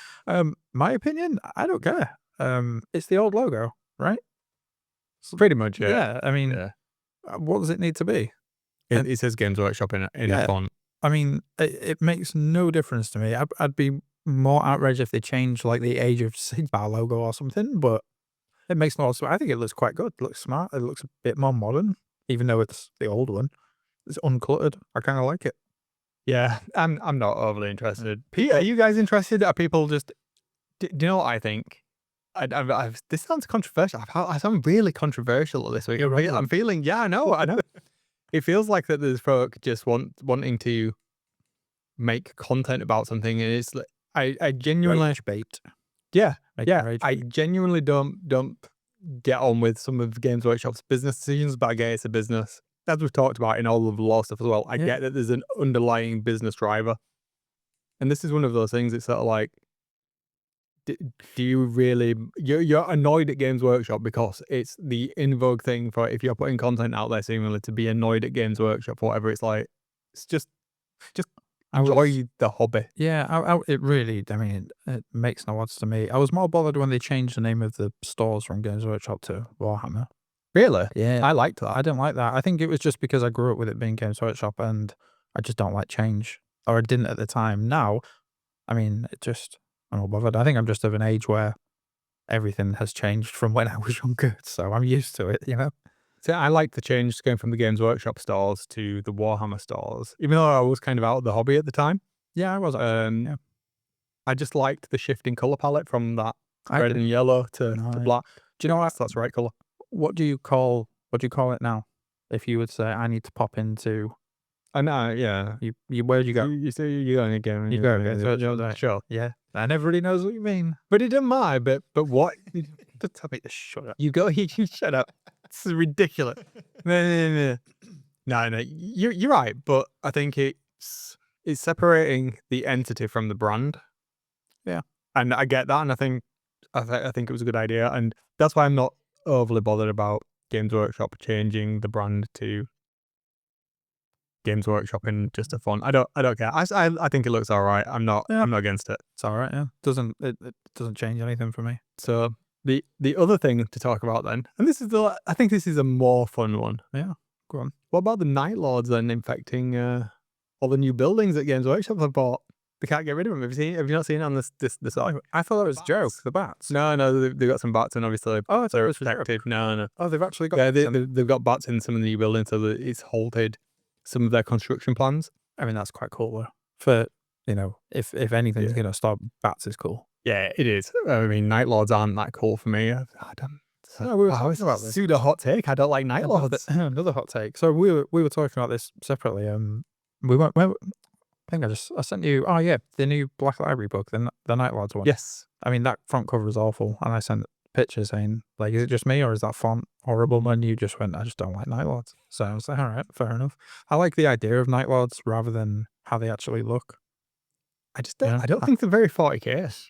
My opinion, I don't care. It's the old logo, right? Pretty much, yeah. Yeah, I mean, what does it need to be? It says Games Workshop in a font. I mean, it makes no difference to me. I'd be more outraged if they changed like the Age of Sigmar logo or something, but it makes no sense. I think it looks quite good. It looks smart. It looks a bit more modern, even though it's the old one. It's uncluttered. I kind of like it. Yeah, I'm not overly interested. Pete, are you guys interested? Are people just? Do you know what I think? This sounds controversial. I sound really controversial this week. I'm feeling. Yeah, I know. It feels like that there's folk just wanting to make content about something, and it's like I genuinely bait. Yeah. I genuinely don't get on with some of Games Workshop's business decisions, but I get it's a business. As we've talked about in all of the law stuff as well, I get that there's an underlying business driver, and this is one of those things. It's sort of like, do you really? You're annoyed at Games Workshop because it's the in vogue thing for if you're putting content out there seemingly to be annoyed at Games Workshop or whatever. It's like, it's just enjoy the hobby. Yeah, it really, I mean, it makes no odds to me. I was more bothered when they changed the name of the stores from Games Workshop to Warhammer. Really? Yeah. I liked that. I don't like that. I think it was just because I grew up with it being Games Workshop and I just don't like change. Or I didn't at the time. Now, I mean, I'm not bothered. I think I'm just of an age where everything has changed from when I was younger. So I'm used to it, you know? See, I like the change going from the Games Workshop stores to the Warhammer stores, even though I was kind of out of the hobby at the time. Yeah, I was actually. Yeah. I just liked the shift in colour palette from that I red did. and yellow to No, black. Do you know what? That's the right colour. What do you call it now? If you would say, I need to pop into, I know, yeah. where'd you go? You say you're going again. You go again. So Sure. Yeah. And everybody knows what you mean. But it doesn't matter. But what? Just tell me to shut up. You go, you shut up. It's ridiculous. No. You're right. But I think it's separating the entity from the brand. Yeah. And I get that. And I think it was a good idea. And that's why I'm not overly bothered about Games Workshop changing the brand to Games Workshop in just a font. I don't care. I think it looks all right. I'm not against it. It's all right. Yeah. It doesn't change anything for me. So the other thing to talk about then, and I think this is a more fun one. Yeah. Go on. What about the Night Lords then infecting all the new buildings that Games Workshop have bought? They can't get rid of them. Have you not seen it on this side? I thought that was a joke. The bats. No, they've got some bats in, obviously. Oh, it's They're protected. No. Oh, they've actually got. Yeah, they've got bats in some of the new buildings, so that it's halted some of their construction plans. I mean, that's quite cool though. For if anything's gonna stop bats, is cool. Yeah, it is. I mean, Night Lords aren't that cool for me. I don't. No, we were talking about this. Pseudo hot take. I don't like Night Lords. Another hot take. So we were talking about this separately. We went. I think I sent you. Oh yeah, the new Black Library book, the Night Lords one. Yes. I mean, that front cover is awful, and I sent pictures saying, like, is it just me or is that font horrible? And you just went, I just don't like Night Lords. So I was like, all right, fair enough. I like the idea of Night Lords rather than how they actually look. I don't think they're very 40K.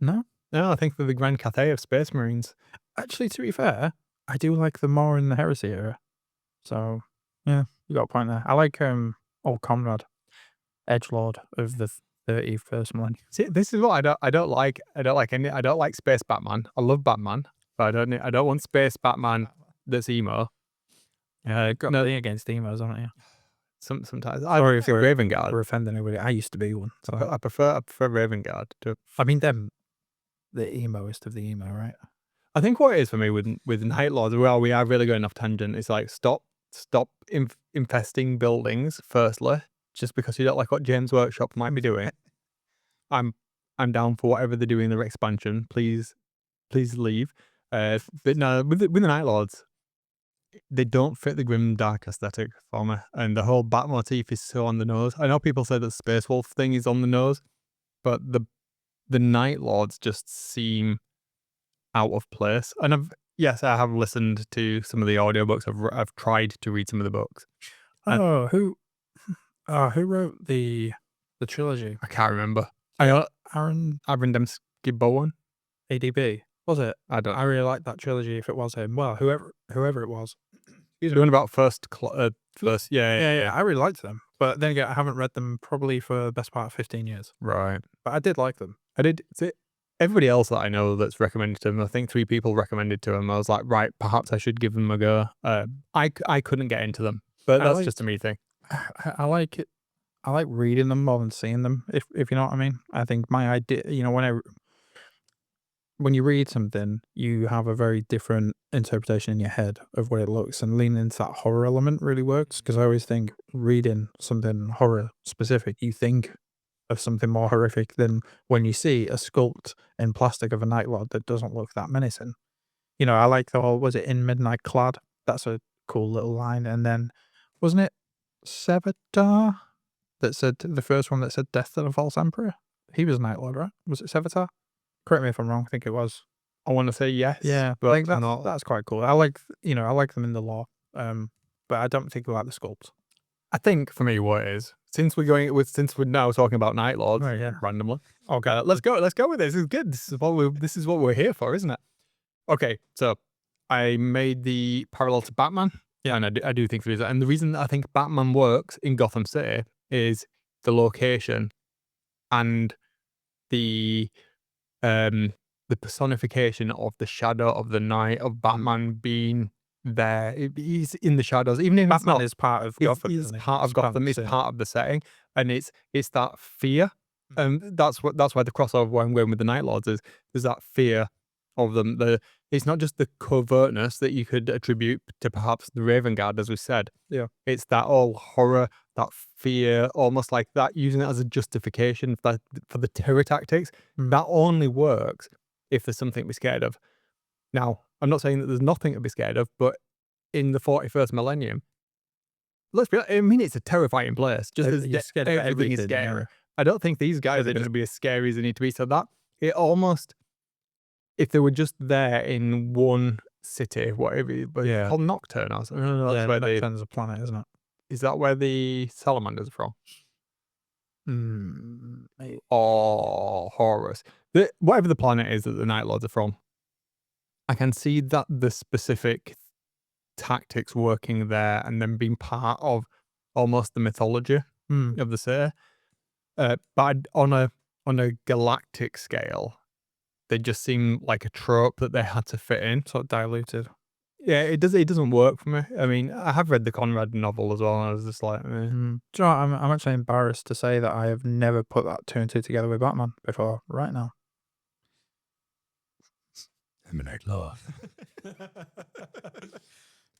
No, I think they're the Grand Cathay of Space Marines. Actually, to be fair, I do like them more in the Heresy era. So yeah, you got a point there. I like old Conrad, Edgelord of the 31st millennium. See, this is what I don't like. I don't like Space Batman. I love Batman, but I don't want Space Batman that's emo. Yeah, got nothing against emos, haven't you? Sometimes. Sorry if you're Raven Guard. Or offend anybody. I used to be one. So I prefer Raven Guard to. I mean, them, the emoist of the emo, right? I think what it is for me with Night Lords, well, we are really going off tangent. It's like stop infesting buildings. Firstly, just because you don't like what Games Workshop might be doing. I'm down for whatever they're doing in their expansion. Please leave. But no, with the Night Lords, they don't fit the grim dark aesthetic for me, and the whole bat motif is so on the nose. I know people say the Space Wolf thing is on the nose, but the Night Lords just seem out of place. And I have listened to some of the audiobooks. I've tried to read some of the books. Who wrote the trilogy? I can't remember. Aaron Dembski Bowen. ADB, was it? I don't. I really liked that trilogy. If it was him, well, whoever it was. He's doing about first. Yeah. I really liked them, but then again, I haven't read them probably for the best part of 15 years. Right. But I did like them. I did. Everybody else that I know that's recommended to them, I think 3 people recommended to them. I was like, right, perhaps I should give them a go. I couldn't get into them, but that's just a me thing. I like it. I like reading them more than seeing them, if you know what I mean. I think my idea, when you read something, you have a very different interpretation in your head of what it looks, and leaning into that horror element really works, because I always think reading something horror specific, you think of something more horrific than when you see a sculpt in plastic of a Night Lord that doesn't look that menacing. I like the whole, was it In Midnight Clad? That's a cool little line. And then, wasn't it Sevatar that said, the first one that said death to the false emperor? He was a Night Lord, right? Was it Sevatar? Correct me if I'm wrong. I think it was. I want to say yes. Yeah, but I think that's quite cool. I like them in the lore, but I don't think I like the sculpt. I think for me, what it is, since we're now talking about Night Lords, randomly. Okay, let's go with this. This is good. This is what we're here for, isn't it? Okay, so I made the parallel to Batman. Yeah, and I do think there is, and the reason I think Batman works in Gotham City is location and the personification of the shadow of the night of Batman being there. He's in the shadows, even if Batman it's not. is part of He's, Gotham. he's isn't he? part of Gotham. It's part of the setting, and it's that fear. That's why the crossover where I'm going with the Night Lords is there's that fear of them. It's not just the covertness that you could attribute to perhaps the Raven Guard, as we said. Yeah. It's that all horror, that fear, almost like that, using it as a justification for the terror tactics. That only works if there's something to be scared of. Now, I'm not saying that there's nothing to be scared of, but in the 41st millennium, let's be honest, I mean, it's a terrifying place. Just as You're scared of everything is everything, scary. yeah. I don't think these guys are going to be as scary as they need to be. So that it almost, if they were just there in one city, whatever, but it's called Nocturne. I don't know. That's where Nocturne's a planet, isn't it? is that where the salamanders are from? Or Horus? Whatever the planet is that the Night Lords are from, I can see that the specific tactics working there and then being part of almost the mythology of the city. But on a galactic scale, they just seem like a trope that they had to fit in. Sort of diluted. Yeah, it doesn't work for me. I mean, I have read the Conrad novel as well, and I was just like, Do you know what? I'm actually embarrassed to say that I have never put that 2 and 2 together with Batman before. Right now. Emanate love.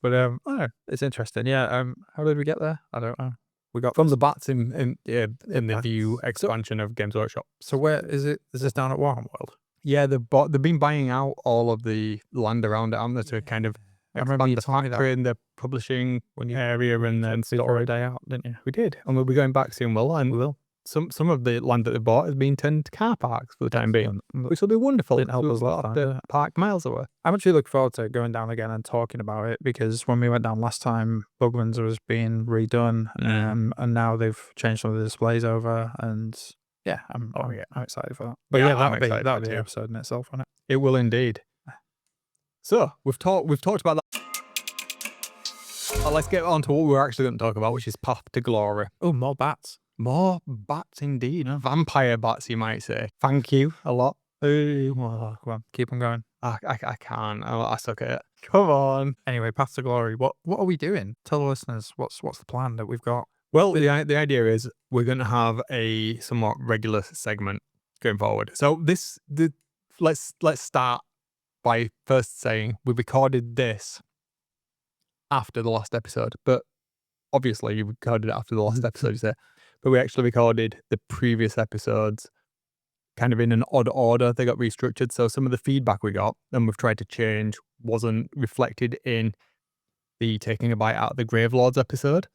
But I don't know, it's interesting. Yeah. How did we get there? I don't know. We got From the bats in the View expansion of Games Workshop. So where is it? Is this down at Warhammer World? Yeah, they've been buying out all of the land around it, haven't they, to kind of I remember you expand the told me that factory and the publishing area and then for a storage. day out, didn't you? We did, and we'll be going back soon. And we will. Some of the land that they bought has been turned into car parks for the time being, which will be wonderful. Didn't help us last time, did it? Park miles away. I'm actually looking forward to going down again and talking about it, because when we went down last time, Bugman's was being redone, and now they've changed some of the displays over, and yeah, I'm excited for that. But yeah, that'll be an episode in itself, won't it? It will indeed. So we've talked about that. Let's get on to what we're actually going to talk about, which is Path to Glory. Oh, more bats. More bats indeed. Vampire bats, you might say. Thank you a lot. Come on, keep on going. I can't. I suck at it. Come on. Anyway, Path to Glory. What are we doing? Tell the listeners what's the plan that we've got. Well, the idea is we're going to have a somewhat regular segment going forward. So let's start by first saying we recorded this after the last episode, but obviously you recorded it after the last episode, you say. But we actually recorded the previous episodes kind of in an odd order. They got restructured. So some of the feedback we got and we've tried to change wasn't reflected in the Taking a Bite Out of the Gravelords episode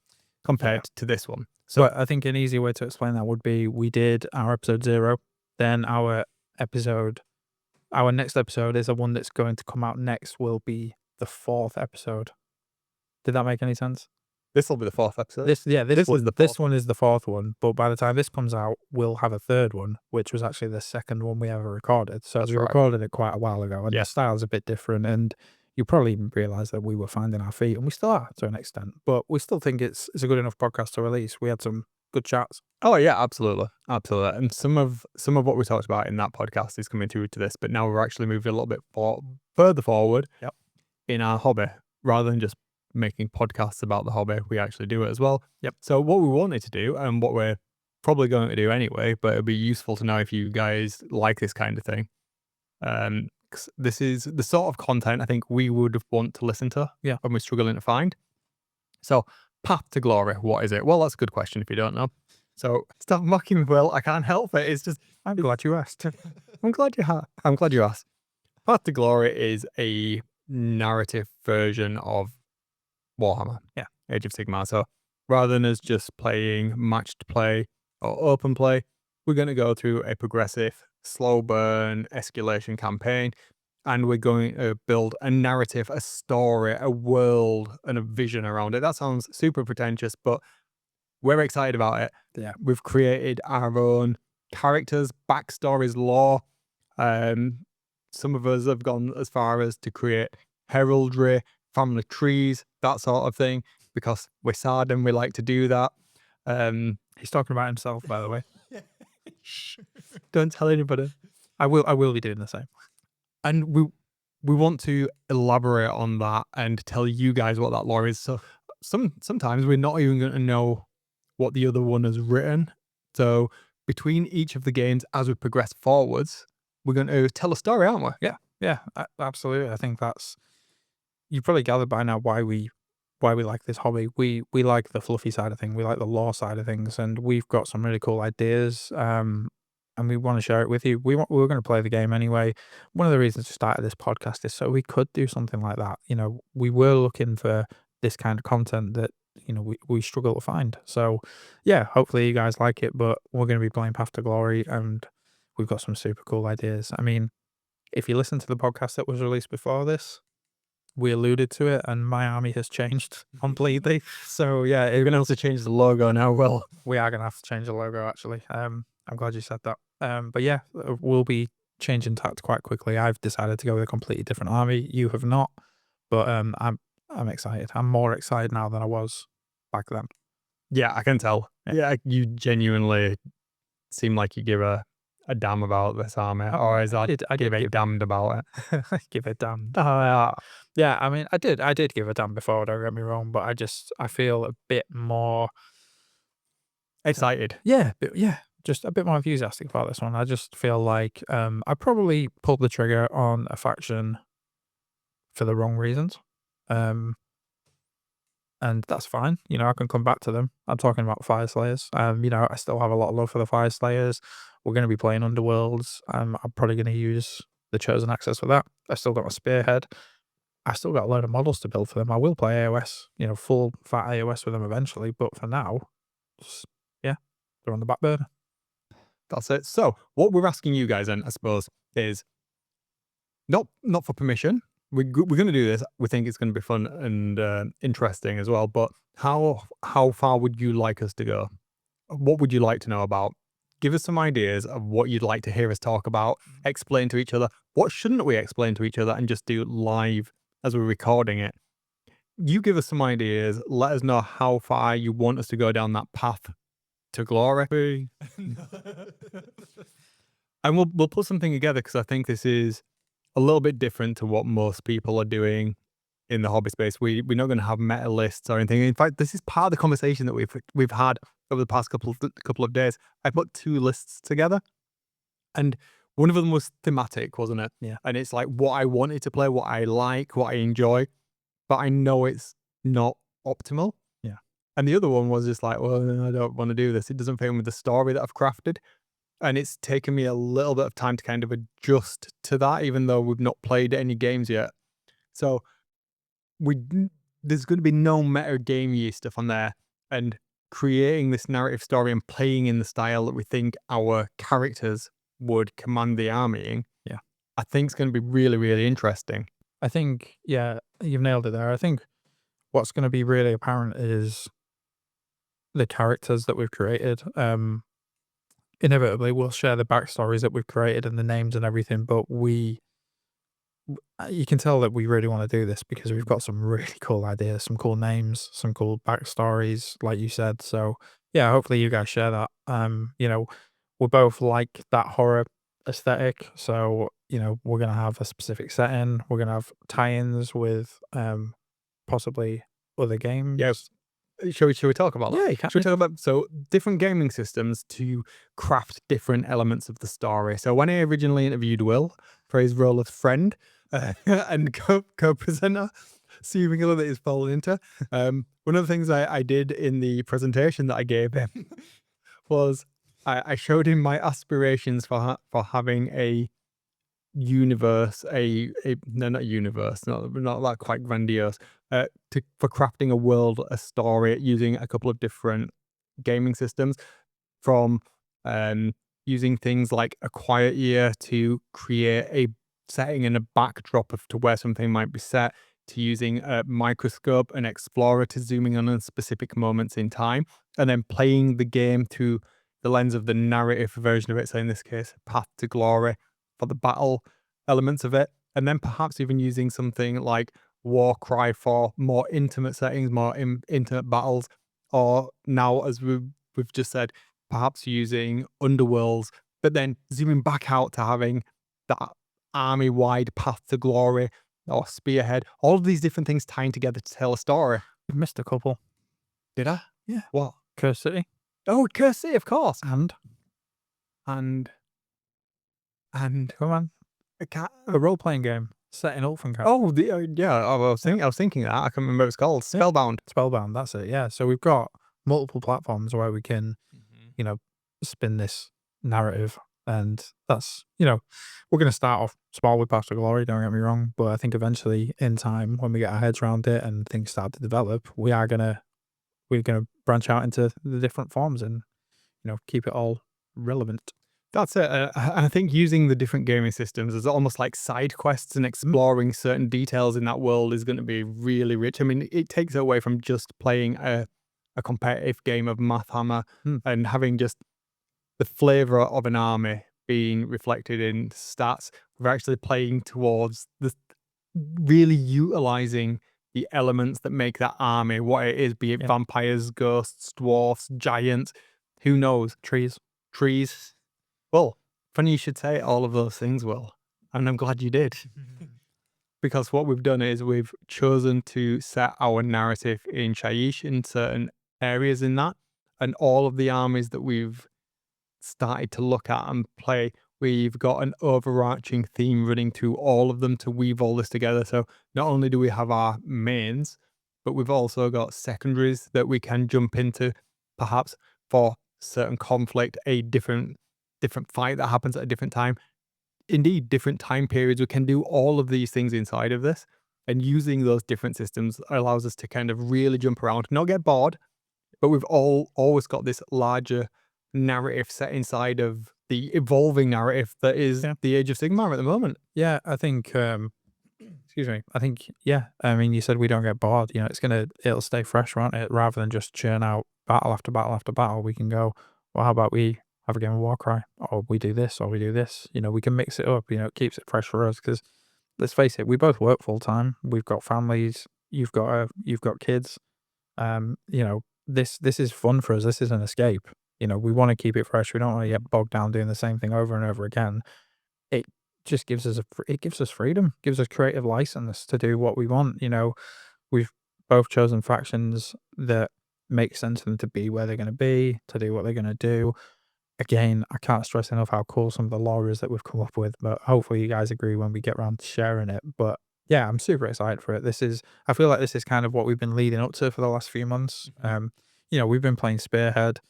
compared to this one. So I think an easy way to explain that would be we did our episode 0, then our next episode is the one that's going to come out next will be the 4th episode. Did that make any sense? This will be the 4th episode. This one is the 4th one, but by the time this comes out, we'll have a 3rd one, which was actually the 2nd one we ever recorded. So we recorded it quite a while ago, and the style's a bit different, and you probably even realise that we were finding our feet, and we still are to an extent, but we still think it's a good enough podcast to release. We had some good chats. Oh yeah, absolutely. And some of what we talked about in that podcast is coming through to this, but now we're actually moving a little bit further forward in our hobby, rather than just making podcasts about the hobby. We actually do it as well. So what we wanted to do, and what we're probably going to do anyway, but it'll be useful to know if you guys like this kind of thing. This is the sort of content I think we would want to listen to when we're struggling to find. So Path to Glory, what is it? Well, that's a good question if you don't know. So stop mocking me, Will. I can't help it. It's just, I'm glad you asked. I'm glad you asked. Path to Glory is a narrative version of Warhammer. Age of Sigmar. So rather than us just playing matched play or open play, we're going to go through a progressive, slow burn escalation campaign, and we're going to build a narrative, a story, a world, and a vision around it. That sounds super pretentious, but we're excited about it. We've created our own characters, backstories, lore. Some of us have gone as far as to create heraldry, family trees, that sort of thing, because we're sad and we like to do that. He's talking about himself, by the way. Don't tell anybody. I will be doing the same. And we want to elaborate on that and tell you guys what that lore is. So sometimes we're not even going to know what the other one has written. So between each of the games, as we progress forwards, we're going to tell a story, aren't we? Yeah, absolutely. I think that's, you probably gathered by now why we like this hobby. We like the fluffy side of things. We like the lore side of things, and we've got some really cool ideas. And we want to share it with you. We were going to play the game anyway. One of the reasons we started this podcast is so we could do something like that. You know, we were looking for this kind of content that, you know, we struggle to find. So yeah, hopefully you guys like it, but we're going to be playing Path to Glory, and we've got some super cool ideas. I mean, if you listen to the podcast that was released before this, we alluded to it, and my army has changed completely. So yeah, We're going to also change the logo now. Well, we are going to have to change the logo, actually. I'm glad you said that. But yeah, we'll be changing tact quite quickly. I've decided to go with a completely different army. You have not, but I'm excited. I'm more excited now than I was back then. yeah, I can tell. Yeah, you genuinely seem like you give a damn about this army, or is that I give did a damned about it? give a damn. Yeah, I mean, I did give a damn before. Don't get me wrong, but I feel a bit more Excited. yeah, just a bit more enthusiastic about this one. I just feel like I probably pulled the trigger on a faction for the wrong reasons. And that's fine. You know, I can come back to them. I'm talking about Fire Slayers. You know, I still have a lot of love for the Fire Slayers. We're going to be playing Underworlds. I'm probably going to use the Chosen Access for that. I still got my Spearhead. I still got a load of models to build for them. I will play AOS, you know, full fat AOS with them eventually. But for now, yeah, they're on the back burner. That's it. So what we're asking you guys then, I suppose, is not for permission. We're going to do this. We think it's going to be fun and interesting as well. But how far would you like us to go? What would you like to know about? Give us some ideas of what you'd like to hear us talk about. Explain to each other. What shouldn't we explain to each other and just do live as we're recording it? You give us some ideas. Let us know how far you want us to go down that path to glory. And we'll put something together, because I think this is a little bit different to what most people are doing in the hobby space. We're not going to have meta lists or anything. In fact, this is part of the conversation that we've had over the past couple of days. I put 2 lists together, and one of them was thematic, wasn't it? Yeah. And it's like what I wanted to play, what I like, what I enjoy, but I know it's not optimal. Yeah. And the other one was just like, well, I don't want to do this. It doesn't fit in with the story that I've crafted. And it's taken me a little bit of time to kind of adjust to that, even though we've not played any games yet. So there's going to be no meta game stuff on there. And creating this narrative story and playing in the style that we think our characters would command the army in, yeah, I think it's going to be really, really interesting. I think, yeah, you've nailed it there. I think what's going to be really apparent is the characters that we've created. Inevitably, we'll share the backstories that we've created and the names and everything, but you can tell that we really want to do this because we've got some really cool ideas, some cool names, some cool backstories, like you said. So yeah, hopefully you guys share that. You know, we both like that horror aesthetic, so you know, we're gonna have a specific setting. We're gonna have tie-ins with possibly other games. Yes. Shall we talk about that? Yeah, you can. Should we talk about different gaming systems to craft different elements of the story? So when I originally interviewed Will for his role as friend and co-presenter, seemingly that he's fallen into, one of the things I did in the presentation that I gave him was I showed him my aspirations for having a universe, no, not universe, not that quite grandiose, for crafting a world, a story, using a couple of different gaming systems, from using things like a quiet year to create a setting and a backdrop to where something might be set, to using a microscope and explorer to zooming in on specific moments in time, and then playing the game through the lens of the narrative version of it. So in this case, Path to Glory for the battle elements of it, and then perhaps even using something like Warcry for more intimate settings, more intimate battles, or now as we're we've just said perhaps using underworlds, but then zooming back out to having that army-wide path to glory or spearhead, all of these different things tying together to tell a story. We've missed a couple. Did I? Yeah. What? Curse City Oh, Curse City, of course. and And come on, I can't, a role-playing game set in Ulfencamp. oh, yeah, I was thinking that. I can't remember what it's called. Spellbound. Spellbound, that's it. Yeah. So we've got multiple platforms where we can, you know, spin this narrative, and that's, you know, we're going to start off small with Path to Glory, don't get me wrong, but I think eventually in time, when we get our heads around it and things start to develop, we're gonna branch out into the different forms and, you know, keep it all relevant. That's it. And I think using the different gaming systems as almost like side quests and exploring certain details in that world is going to be really rich. I mean, it takes away from just playing a competitive game of Mathhammer and having just the flavor of an army being reflected in stats. We're actually playing towards the really utilizing the elements that make that army what it is, be it vampires, ghosts, dwarfs, giants, who knows, trees. Well, funny you should say all of those things, Will, and I'm glad you did. Because what we've done is we've chosen to set our narrative in Shaiish in certain areas in that, and all of the armies that we've started to look at and play, we've got an overarching theme running through all of them to weave all this together. So not only do we have our mains, but we've also got secondaries that we can jump into, perhaps for certain conflict, a different fight that happens at a different time. Indeed, different time periods. We can do all of these things inside of this, and using those different systems allows us to kind of really jump around, not get bored, but we've always got this larger narrative set inside of the evolving narrative that is the Age of Sigmar at the moment. Yeah, I think, excuse me, I think, yeah, I mean, you said we don't get bored, you know, it'll stay fresh, won't it? Rather than just churn out battle after battle after battle, we can go, well, how about we have a game of Warcry, or we do this, or we do this, you know, we can mix it up, you know, it keeps it fresh for us, because let's face it, we both work full time, we've got families, you've got kids, you know, this is fun for us, this is an escape, you know, we want to keep it fresh, we don't want to get bogged down doing the same thing over and over again. It just gives us freedom, gives us creative license to do what we want, you know. We've both chosen factions that make sense for them to be where they're going to be, to do what they're going to do. Again, I can't stress enough how cool some of the lore is that we've come up with, but hopefully you guys agree when we get around to sharing it. But yeah, I'm super excited for it. I feel like this is kind of what we've been leading up to for the last few months. You know, we've been playing Spearhead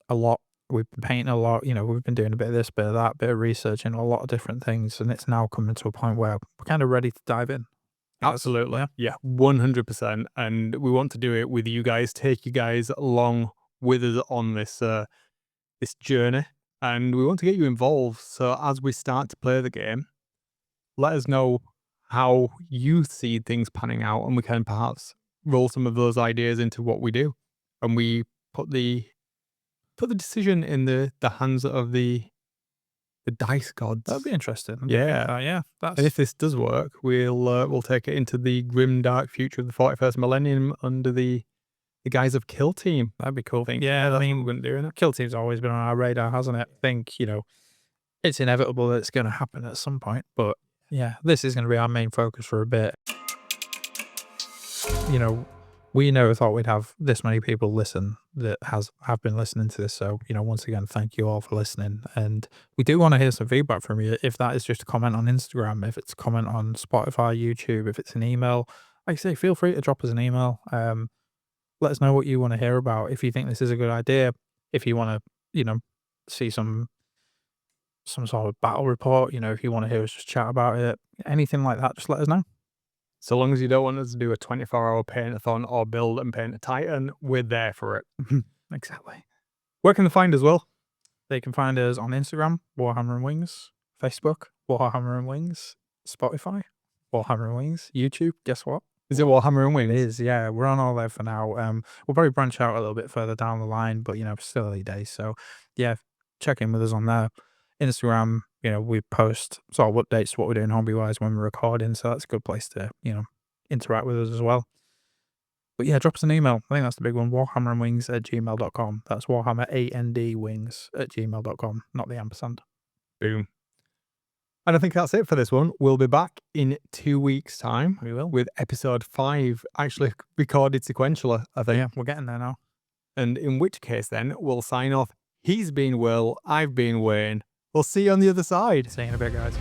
a lot. We've been painting a lot, you know, we've been doing a bit of this, bit of that, bit of research and a lot of different things. And it's now coming to a point where we're kind of ready to dive in. Absolutely. Yeah, 100%. And we want to do it with you guys, take you guys along with us on this this journey. And we want to get you involved. So as we start to play the game, let us know how you see things panning out, and we can perhaps roll some of those ideas into what we do. And we put the decision in the hands of the dice gods. That'd be interesting. Yeah. Yeah. And if this does work, we'll take it into the grim dark future of the 41st millennium under the guise of Kill Team. That'd be cool. Yeah, I mean, we're going to do it. Kill Team's always been on our radar, hasn't it? I think, you know, it's inevitable that it's going to happen at some point. But yeah, this is going to be our main focus for a bit. You know, we never thought we'd have this many people listen that have been listening to this. So, you know, once again, thank you all for listening. And we do want to hear some feedback from you. If that is just a comment on Instagram, if it's a comment on Spotify, YouTube, if it's an email, like I say, feel free to drop us an email. Let us know what you want to hear about. If you think this is a good idea, if you want to, you know, see some sort of battle report, you know, if you want to hear us just chat about it, anything like that, just let us know. So long as you don't want us to do a 24-hour paint-a-thon or build and paint a Titan, we're there for it. Exactly. Where can they find us, Will? They can find us on Instagram, Warhammer and Wings, Facebook, Warhammer and Wings, Spotify, Warhammer and Wings, YouTube. Guess what? Is it Warhammer and Wings? It is, yeah. We're on all there for now. We'll probably branch out a little bit further down the line, but, you know, still early days. So, yeah, check in with us on there. Instagram, you know, we post sort of updates to what we're doing hobby-wise when we're recording, so that's a good place to, you know, interact with us as well. But yeah, drop us an email. I think that's the big one. warhammerandwings@gmail.com. That's Warhammer AND wings@gmail.com, not the ampersand. Boom. And I think that's it for this one. We'll be back in 2 weeks' time. We will. With episode 5 actually recorded sequentially, I think. Yeah, we're getting there now. And in which case then, we'll sign off. He's been Will, I've been Wayne. We'll see you on the other side. See you in a bit, guys.